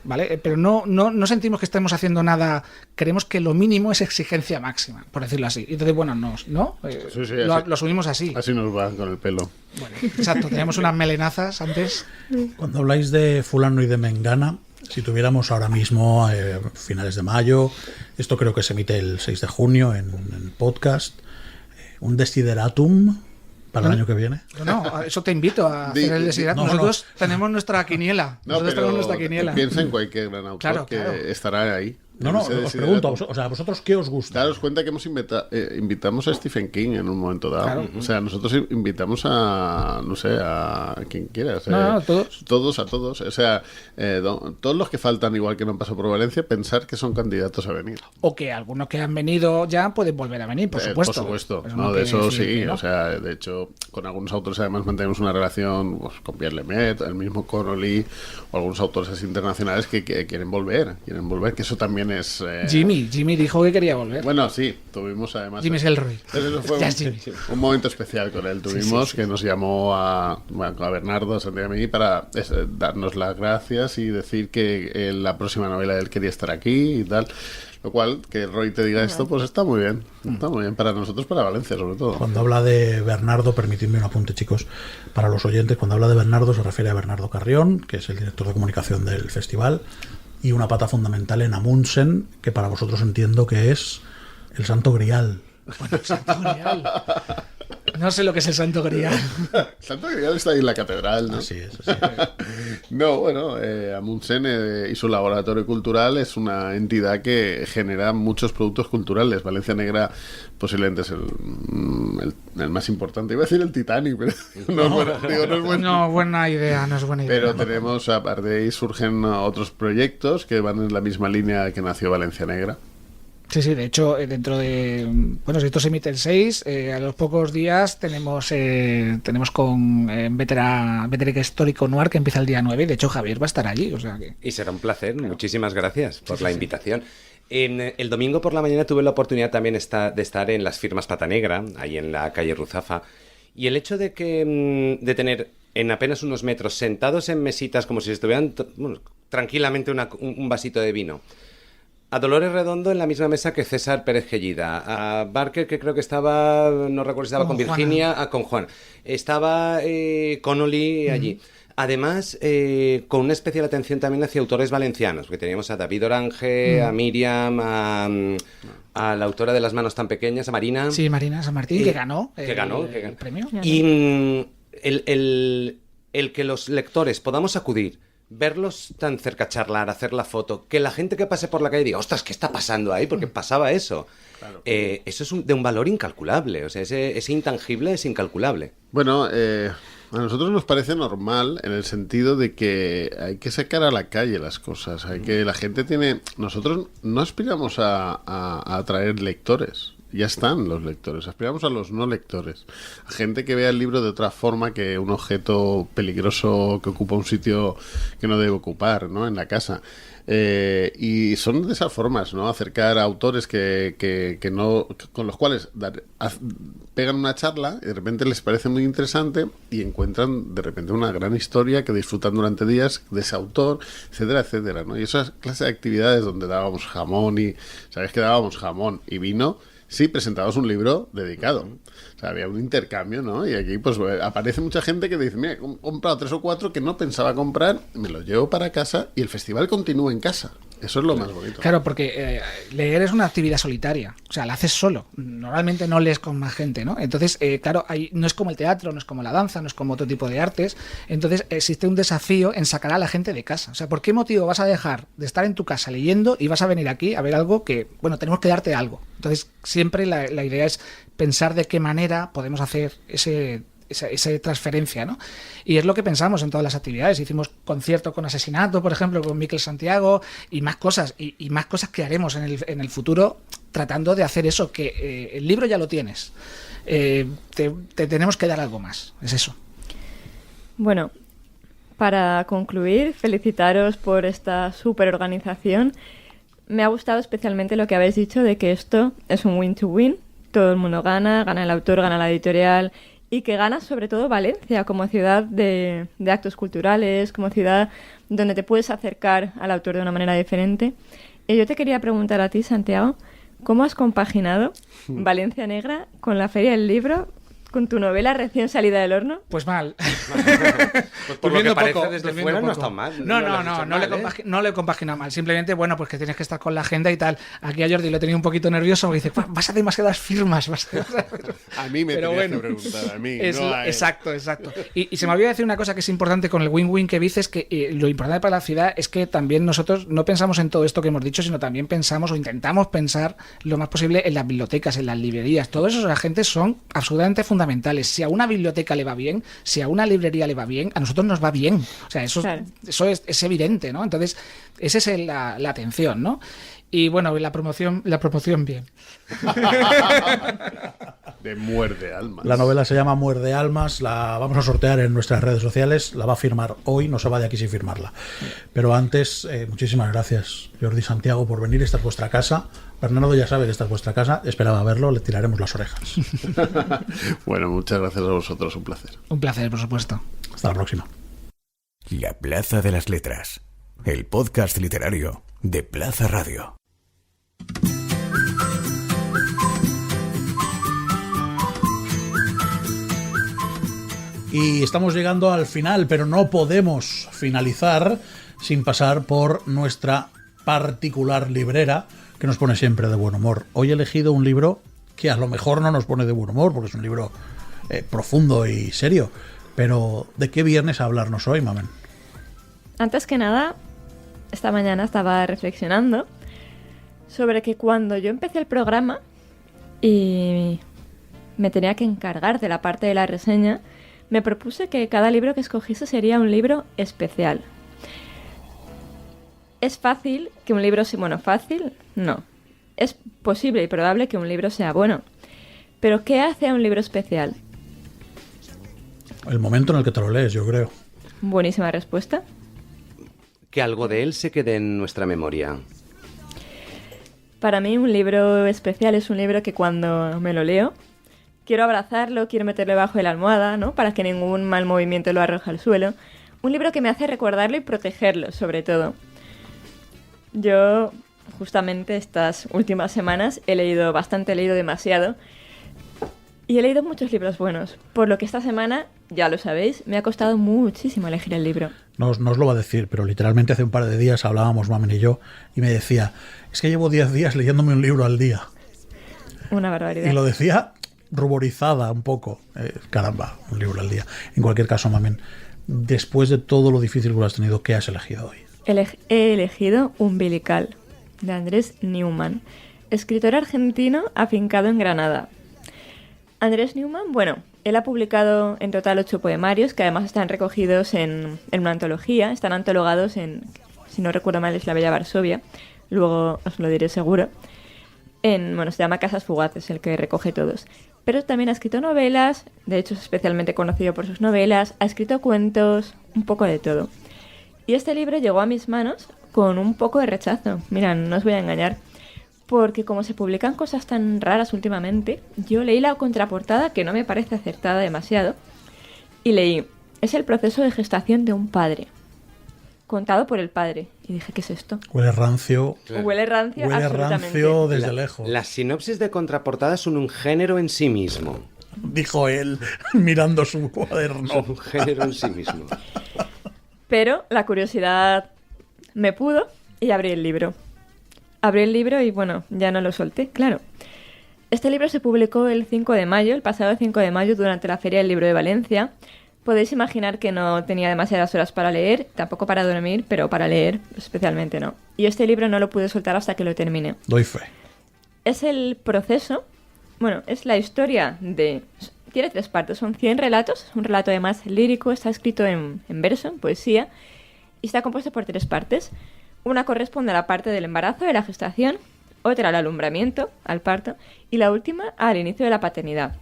¿Vale? Pero no sentimos que estemos haciendo nada, creemos que lo mínimo es exigencia máxima, por decirlo así. Entonces, bueno, ¿no? Sí, lo asumimos así. Así nos van con el pelo. Bueno, exacto, teníamos unas melenazas antes. Cuando habláis de fulano y de mengana, si tuviéramos ahora mismo, finales de mayo, esto creo que se emite el 6 de junio en podcast, un desideratum para el año que viene. No, eso te invito a hacer el desideratum. Nosotros tenemos nuestra quiniela. Piensa en cualquier gran autor que estará ahí. Os pregunto, ¿vosotros qué os gusta? Daros cuenta que invitamos a Stephen King en un momento dado. Claro. O sea, nosotros invitamos a quien quiera. O sea, todos. A todos. O sea, todos los que faltan, igual que no han pasado por Valencia, pensar que son candidatos a venir. O que algunos que han venido ya pueden volver a venir, por supuesto. Por supuesto. De eso sí. ¿No? O sea, de hecho, con algunos autores además mantenemos una relación con Pierre Lemaitre, el mismo Connolly, o algunos autores internacionales que quieren volver, que eso también es... Jimmy dijo que quería volver. Bueno, sí, tuvimos además... Jimmy Selroy. Eso fue un momento especial con él. Tuvimos que nos llamó a Bernardo, a Santiago y a mí para darnos las gracias y decir que la próxima novela de él quería estar aquí y tal. Lo cual, que Roy te diga esto, pues está muy bien. Está muy bien para nosotros, para Valencia, sobre todo. Cuando habla de Bernardo, permitidme un apunte, chicos, para los oyentes. Cuando habla de Bernardo, se refiere a Bernardo Carrión, que es el director de comunicación del festival, y una pata fundamental en Amundsen, que para vosotros entiendo que es el Santo Grial. Bueno, el Santo Grial. No sé lo que es el Santo Grial. Santo Grial está ahí en la catedral, ¿no? Así es. Así es. No, bueno, Amundsen y su laboratorio cultural es una entidad que genera muchos productos culturales. Valencia Negra posiblemente es el más importante. Iba a decir el Titanic, pero No, buena idea, no es buena idea. Pero tenemos, aparte de ahí, surgen otros proyectos que van en la misma línea que nació Valencia Negra. Sí, de hecho, dentro de... Bueno, si esto se emite el 6, a los pocos días tenemos con Veterica Histórico Noir, que empieza el día 9, y de hecho Javier va a estar allí, o sea que... Y será un placer, muchísimas gracias por la invitación. El domingo por la mañana tuve la oportunidad también de estar en las firmas Pata Negra, ahí en la calle Ruzafa, y el hecho de tener en apenas unos metros, sentados en mesitas como si estuvieran tranquilamente un vasito de vino, a Dolores Redondo en la misma mesa que César Pérez Gellida, a Barker, que creo que estaba, no recuerdo si estaba con Virginia, con Juan, estaba Connolly allí. Además, con una especial atención también hacia autores valencianos, porque teníamos a David Orange, a Miriam, a la autora de Las manos tan pequeñas, a Marina. Sí, Marina San Martín, que ganó el premio. Y el que los lectores podamos acudir, verlos tan cerca, charlar, hacer la foto, que la gente que pase por la calle diga, ostras, ¿qué está pasando ahí? Porque pasaba eso. Claro. Eso es de un valor incalculable, o sea, ese intangible es incalculable. Bueno, a nosotros nos parece normal en el sentido de que hay que sacar a la calle las cosas, hay que la gente tiene... Nosotros no aspiramos a atraer lectores. Ya están los lectores, aspiramos a los no lectores, a gente que vea el libro de otra forma que un objeto peligroso que ocupa un sitio que no debe ocupar, ¿no? En la casa. Y son de esas formas, ¿no? Acercar a autores que no, con los cuales pegan una charla y de repente les parece muy interesante y encuentran de repente una gran historia que disfrutan durante días de ese autor, etcétera, etcétera, ¿no? Y esas clases de actividades donde dábamos jamón ¿sabes que dábamos jamón y vino? Sí, presentados un libro dedicado. O sea, había un intercambio, ¿no? Y aquí pues aparece mucha gente que dice, mira, he comprado 3 o 4 que no pensaba comprar, me los llevo para casa y el festival continúa en casa. Eso es lo más bonito. Claro, porque leer es una actividad solitaria. O sea, la haces solo. Normalmente no lees con más gente, ¿no? Entonces, claro, no es como el teatro, no es como la danza, no es como otro tipo de artes. Entonces, existe un desafío en sacar a la gente de casa. O sea, ¿por qué motivo vas a dejar de estar en tu casa leyendo y vas a venir aquí a ver algo que, bueno, tenemos que darte algo? Entonces, siempre la idea es pensar de qué manera podemos hacer esa transferencia, ¿no? Y es lo que pensamos en todas las actividades. Hicimos concierto con Asesinato, por ejemplo, con Miquel Santiago, y más cosas, y más cosas que haremos en el futuro, tratando de hacer eso, que el libro ya lo tienes. Te tenemos que dar algo más, es eso. Bueno, para concluir, felicitaros por esta súper organización. Me ha gustado especialmente lo que habéis dicho de que esto es un win-to-win. Todo el mundo gana el autor, gana la editorial, y que gana sobre todo Valencia como ciudad de actos culturales, como ciudad donde te puedes acercar al autor de una manera diferente. Y yo te quería preguntar a ti, Santiago, ¿cómo has compaginado Valencia Negra con la Feria del Libro, con tu novela recién salida del horno? Pues mal. Pues por lo que parece desde fuera no está mal. No lo he compaginado mal. Simplemente, bueno, pues que tienes que estar con la agenda y tal. Aquí a Jordi lo he tenido un poquito nervioso porque dice, vas a demasiadas firmas. A mí me tenías que preguntar, a mí. Exacto. Y se me olvidó decir una cosa que es importante con el win-win que dices, que lo importante para la ciudad es que también nosotros no pensamos en todo esto que hemos dicho, sino también pensamos o intentamos pensar lo más posible en las bibliotecas, en las librerías. Todos esos agentes son absolutamente fundamentales. Si a una biblioteca le va bien, si a una librería le va bien, a nosotros nos va bien. O sea, eso es evidente, ¿no? Entonces, esa es la atención, ¿no? Y bueno, la promoción bien. De Muerde Almas. La novela se llama Muerde Almas, la vamos a sortear en nuestras redes sociales, la va a firmar hoy, no se va de aquí sin firmarla. Pero antes, muchísimas gracias, Jordi, Santiago, por venir. Esta es vuestra casa. Bernardo ya sabe que esta es vuestra casa, esperaba verlo, le tiraremos las orejas. Bueno, muchas gracias a vosotros, un placer. Un placer, por supuesto. Hasta la próxima. La Plaza de las Letras, el podcast literario de Plaza Radio. Y estamos llegando al final, pero no podemos finalizar sin pasar por nuestra particular librera, que nos pone siempre de buen humor. Hoy he elegido un libro que a lo mejor no nos pone de buen humor, porque es un libro profundo y serio. Pero, ¿de qué vienes a hablarnos hoy, Mamen? Antes que nada, esta mañana estaba reflexionando sobre que cuando yo empecé el programa y me tenía que encargar de la parte de la reseña, me propuse que cada libro que escogiese sería un libro especial. ¿Es fácil que un libro sea bueno? ¿Fácil? No. Es posible y probable que un libro sea bueno. Pero ¿qué hace a un libro especial? El momento en el que te lo lees, yo creo. Buenísima respuesta. Que algo de él se quede en nuestra memoria. Para mí un libro especial es un libro que cuando me lo leo, quiero abrazarlo, quiero meterlo bajo de la almohada, ¿no? Para que ningún mal movimiento lo arroje al suelo. Un libro que me hace recordarlo y protegerlo, sobre todo. Yo, justamente estas últimas semanas, he leído demasiado. Y he leído muchos libros buenos, por lo que esta semana, ya lo sabéis, me ha costado muchísimo elegir el libro. No os lo va a decir, pero literalmente hace un par de días hablábamos Mamen y yo, y me decía, es que llevo 10 días leyéndome un libro al día. Una barbaridad. Y lo decía ruborizada un poco. Caramba, un libro al día. En cualquier caso, Mamen, después de todo lo difícil que lo has tenido, ¿qué has elegido hoy? He elegido Umbilical, de Andrés Neumann, escritor argentino afincado en Granada. Andrés Neumann, bueno, él ha publicado en total 8 poemarios que además están recogidos en una antología, están antologados en, si no recuerdo mal, es La Bella Varsovia, luego os lo diré seguro. Se llama Casas Fugaces, el que recoge todos. Pero también ha escrito novelas, de hecho es especialmente conocido por sus novelas, ha escrito cuentos, un poco de todo. Y este libro llegó a mis manos con un poco de rechazo, mira, no os voy a engañar. Porque como se publican cosas tan raras últimamente, yo leí la contraportada, que no me parece acertada demasiado, y leí, es el proceso de gestación de un padre, contado por el padre. Y dije, ¿qué es esto? Huele rancio. Claro. Huele rancio, Huele absolutamente. rancio desde lejos. Las sinopsis de contraportada son un género en sí mismo. Dijo él, mirando su cuaderno. Son un género en sí mismo. Pero la curiosidad me pudo y abrí el libro. Abrí el libro y bueno, ya no lo solté, claro. Este libro se publicó el pasado 5 de mayo, durante la Feria del Libro de Valencia. Podéis imaginar que no tenía demasiadas horas para leer, tampoco para dormir, pero para leer especialmente no. Y este libro no lo pude soltar hasta que lo terminé. Doy fe. Es el proceso, es la historia de... Tiene 3 partes, son 100 relatos, es un relato además lírico, está escrito en verso, en poesía, y está compuesto por 3 partes. Una corresponde a la parte del embarazo, de la gestación, otra al alumbramiento, al parto, y la última al inicio de la paternidad.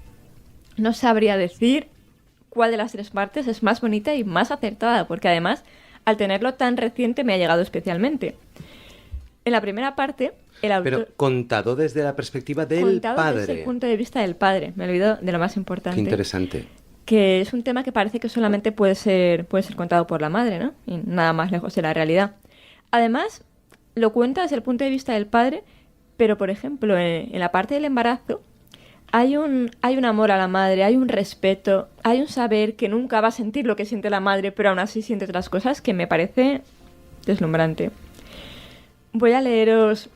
No sabría decir cuál de las 3 partes es más bonita y más acertada, porque además, al tenerlo tan reciente, me ha llegado especialmente. En la primera parte, el autor... Pero contado desde la perspectiva del contado padre. desde el punto de vista del padre. Me olvido de lo más importante. Qué interesante. Que es un tema que parece que solamente puede ser contado por la madre, ¿no? Y nada más lejos de la realidad. Además, lo cuenta desde el punto de vista del padre, pero, por ejemplo, en la parte del embarazo hay un amor a la madre, hay un respeto, hay un saber que nunca va a sentir lo que siente la madre, pero aún así siente otras cosas, que me parece deslumbrante. Voy a leeros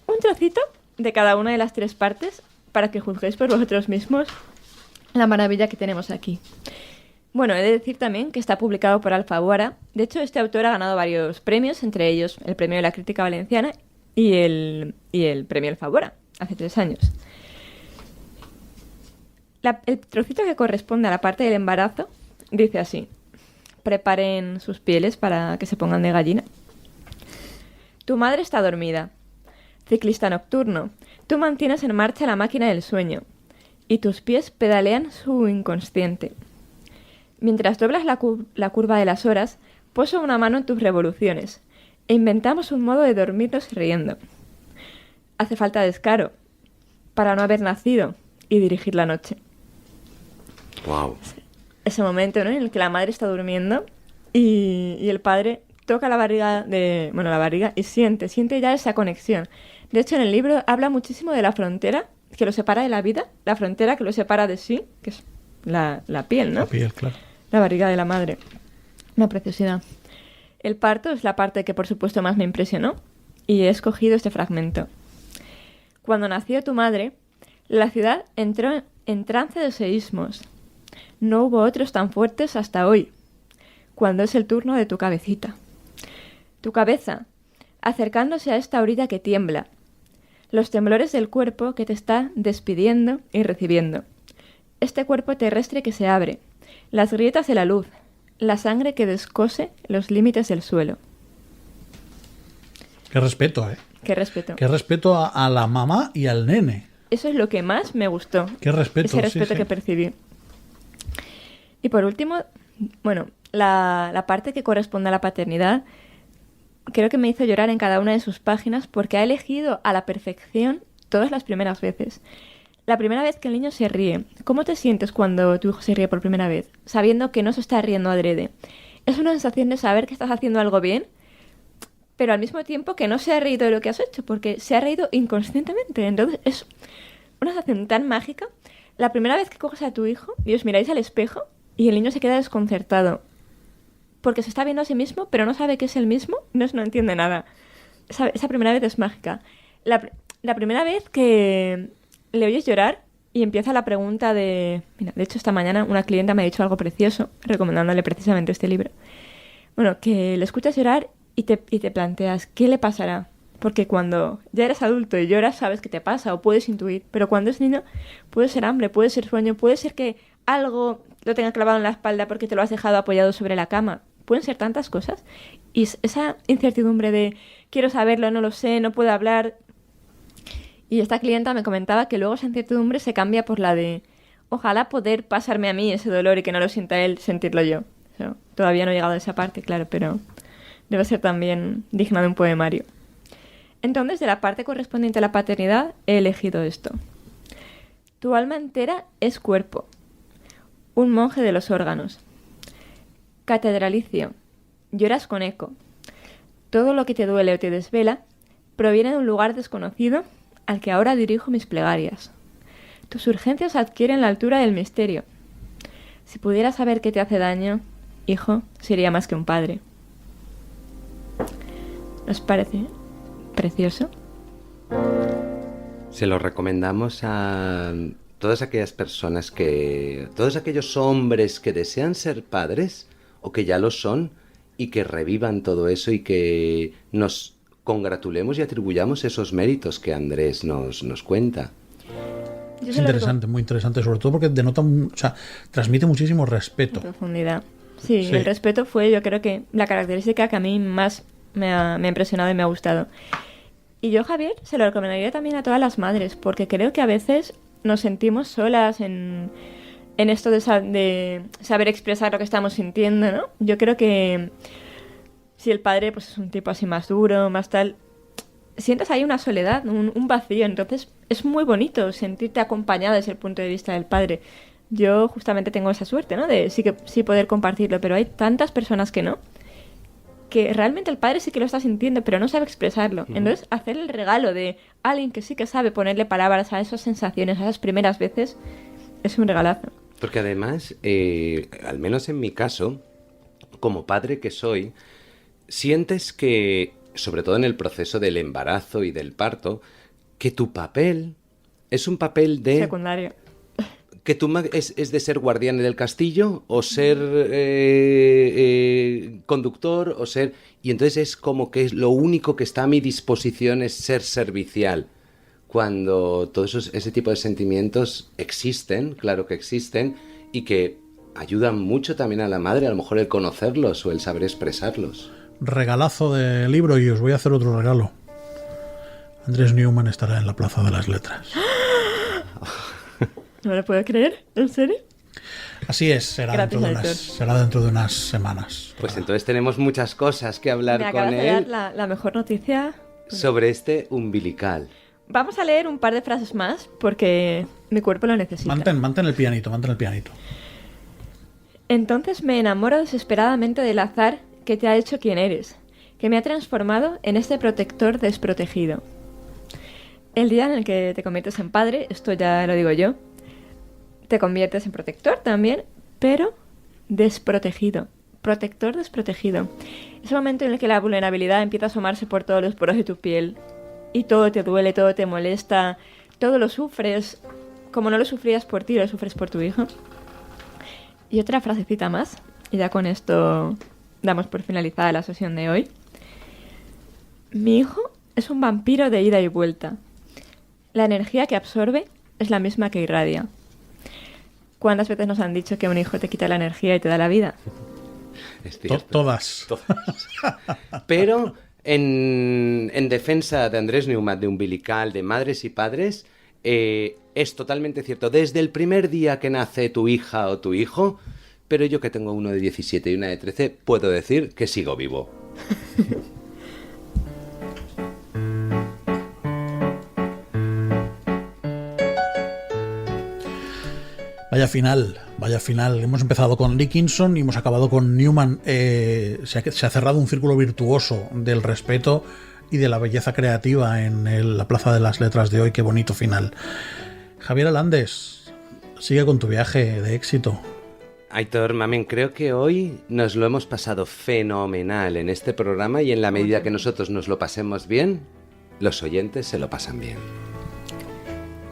un trocito de cada una de las 3 partes para que juzguéis por vosotros mismos la maravilla que tenemos aquí. Bueno, he de decir también que está publicado por Alfaguara. De hecho, este autor ha ganado varios premios, entre ellos el premio de la crítica valenciana y el premio Alfaguara, hace 3 años. El trocito que corresponde a la parte del embarazo dice así: preparen sus pieles para que se pongan de gallina. Tu madre está dormida. Ciclista nocturno, tú mantienes en marcha la máquina del sueño y tus pies pedalean su inconsciente. Mientras doblas la curva de las horas, poso una mano en tus revoluciones e inventamos un modo de dormirnos riendo. Hace falta descaro para no haber nacido y dirigir la noche. Wow. Ese momento, ¿no?, en el que la madre está durmiendo y el padre toca la barriga y siente ya esa conexión. De hecho, en el libro habla muchísimo de la frontera que lo separa de la vida, la frontera que lo separa de sí, que es la piel, ¿no? La piel, claro. La barriga de la madre. Una preciosidad. El parto es la parte que por supuesto más me impresionó y he escogido este fragmento. Cuando nació tu madre, la ciudad entró en trance de seísmos. No hubo otros tan fuertes hasta hoy, cuando es el turno de tu cabecita. Tu cabeza, acercándose a esta orilla que tiembla. Los temblores del cuerpo que te está despidiendo y recibiendo. Este cuerpo terrestre que se abre. Las grietas de la luz. La sangre que descose los límites del suelo. Qué respeto, ¿eh? Qué respeto. Qué respeto a la mamá y al nene. Eso es lo que más me gustó. Qué respeto, Ese respeto sí, sí. que percibí. Y por último, bueno, la parte que corresponde a la paternidad, creo que me hizo llorar en cada una de sus páginas porque ha elegido a la perfección todas las primeras veces. La primera vez que el niño se ríe. ¿Cómo te sientes cuando tu hijo se ríe por primera vez? Sabiendo que no se está riendo adrede. Es una sensación de saber que estás haciendo algo bien, pero al mismo tiempo que no se ha reído de lo que has hecho, porque se ha reído inconscientemente. Entonces es una sensación tan mágica. La primera vez que coges a tu hijo y os miráis al espejo y el niño se queda desconcertado, porque se está viendo a sí mismo, pero no sabe que es el mismo, no entiende nada. Esa primera vez es mágica. La primera vez que le oyes llorar y empieza la pregunta de... Mira, de hecho, esta mañana una clienta me ha dicho algo precioso, recomendándole precisamente este libro. Bueno, que le escuchas llorar y te planteas, ¿qué le pasará? Porque cuando ya eres adulto y lloras, sabes qué te pasa o puedes intuir. Pero cuando es niño, puede ser hambre, puede ser sueño, puede ser que algo lo tenga clavado en la espalda porque te lo has dejado apoyado sobre la cama. Pueden ser tantas cosas. Y esa incertidumbre de quiero saberlo, no lo sé, no puedo hablar. Y esta clienta me comentaba que luego esa incertidumbre se cambia por la de ojalá poder pasarme a mí ese dolor y que no lo sienta él, sentirlo yo. O sea, todavía no he llegado a esa parte, claro, pero debe ser también digna de un poemario. Entonces, de la parte correspondiente a la paternidad, he elegido esto. Tu alma entera es cuerpo. Un monje de los órganos. Catedralicio. Lloras con eco. Todo lo que te duele o te desvela proviene de un lugar desconocido al que ahora dirijo mis plegarias. Tus urgencias adquieren la altura del misterio. Si pudiera saber qué te hace daño, hijo, sería más que un padre. ¿Os parece precioso? Se lo recomendamos a todas aquellas personas todos aquellos hombres que desean ser padres o que ya lo son y que revivan todo eso y que nos congratulemos y atribuyamos esos méritos que Andrés nos cuenta. Es interesante, muy interesante, sobre todo porque denota, o sea, transmite muchísimo respeto. Profundidad. Sí, Sí. el respeto fue, yo creo que la característica que a mí más me ha impresionado y me ha gustado. Y yo, Javier, se lo recomendaría también a todas las madres, porque creo que a veces nos sentimos solas en esto de saber expresar lo que estamos sintiendo, ¿no? Yo creo que si el padre pues es un tipo así más duro, más tal, sientes ahí una soledad, un vacío. Entonces es muy bonito sentirte acompañada desde el punto de vista del padre. Yo justamente tengo esa suerte, ¿no? De sí poder compartirlo, pero hay tantas personas que no, que realmente el padre sí que lo está sintiendo, pero no sabe expresarlo. Entonces, hacer el regalo de alguien que sí que sabe ponerle palabras a esas sensaciones, a esas primeras veces, es un regalazo. Porque además, al menos en mi caso, como padre que soy, sientes que, sobre todo en el proceso del embarazo y del parto, que tu papel es un papel de... Secundario. Que tú es de ser guardián del castillo o ser conductor o ser... Y entonces es como que lo único que está a mi disposición es ser servicial. Cuando todos ese tipo de sentimientos existen, claro que existen, y que ayudan mucho también a la madre, a lo mejor el conocerlos o el saber expresarlos. Regalazo de libro y os voy a hacer otro regalo. Andrés Newman estará en la Plaza de las Letras. No me lo puedo creer, ¿en serio? Así es, será Gracias, dentro de unas semanas. Pues entonces tenemos muchas cosas que hablar Me con acabas de dar él la mejor noticia. sobre este umbilical. Vamos a leer un par de frases más porque mi cuerpo lo necesita. Mantén el pianito. Entonces me enamoro desesperadamente del azar que te ha hecho quien eres, que me ha transformado en este protector desprotegido. El día en el que te conviertes en padre, esto ya lo digo yo, te conviertes en protector también, pero desprotegido. Protector desprotegido. Es el momento en el que la vulnerabilidad empieza a asomarse por todos los poros de tu piel. Y todo te duele, todo te molesta, todo lo sufres, como no lo sufrías por ti, lo sufres por tu hijo. Y otra frasecita más, y ya con esto damos por finalizada la sesión de hoy. Mi hijo es un vampiro de ida y vuelta. La energía que absorbe es la misma que irradia. ¿Cuántas veces nos han dicho que un hijo te quita la energía y te da la vida? Es cierto. Todas. Pero en defensa de Andrés Neumann, de Umbilical, de Madres y Padres, es totalmente cierto. Desde el primer día que nace tu hija o tu hijo, pero yo que tengo uno de 17 y una de 13, puedo decir que sigo vivo. Vaya final. Hemos empezado con Dickinson y hemos acabado con Newman. Se ha cerrado un círculo virtuoso del respeto y de la belleza creativa en la Plaza de las Letras de hoy. Qué bonito final. Javier Alandes, sigue con tu viaje de éxito. Aitor, mamen, creo que hoy nos lo hemos pasado fenomenal en este programa y en la medida que nosotros nos lo pasemos bien, los oyentes se lo pasan bien.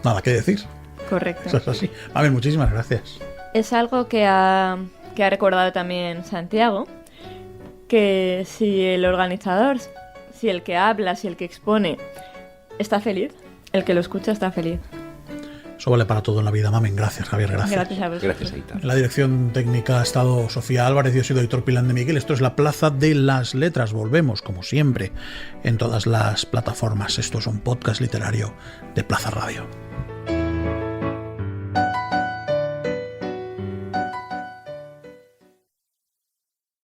Nada que decir. Correcto. Eso es así. A ver, muchísimas gracias. Es algo que ha recordado también Santiago, que si el organizador, si el que habla, si el que expone está feliz, el que lo escucha está feliz. Eso vale para todo en la vida, mamen. Gracias, Javier, gracias. Gracias a vosotros. Gracias, Aitor. En la dirección técnica ha estado Sofía Álvarez, yo he sido Aitor Pilán de Miguel. Esto es la Plaza de las Letras. Volvemos, como siempre, en todas las plataformas. Esto es un podcast literario de Plaza Radio.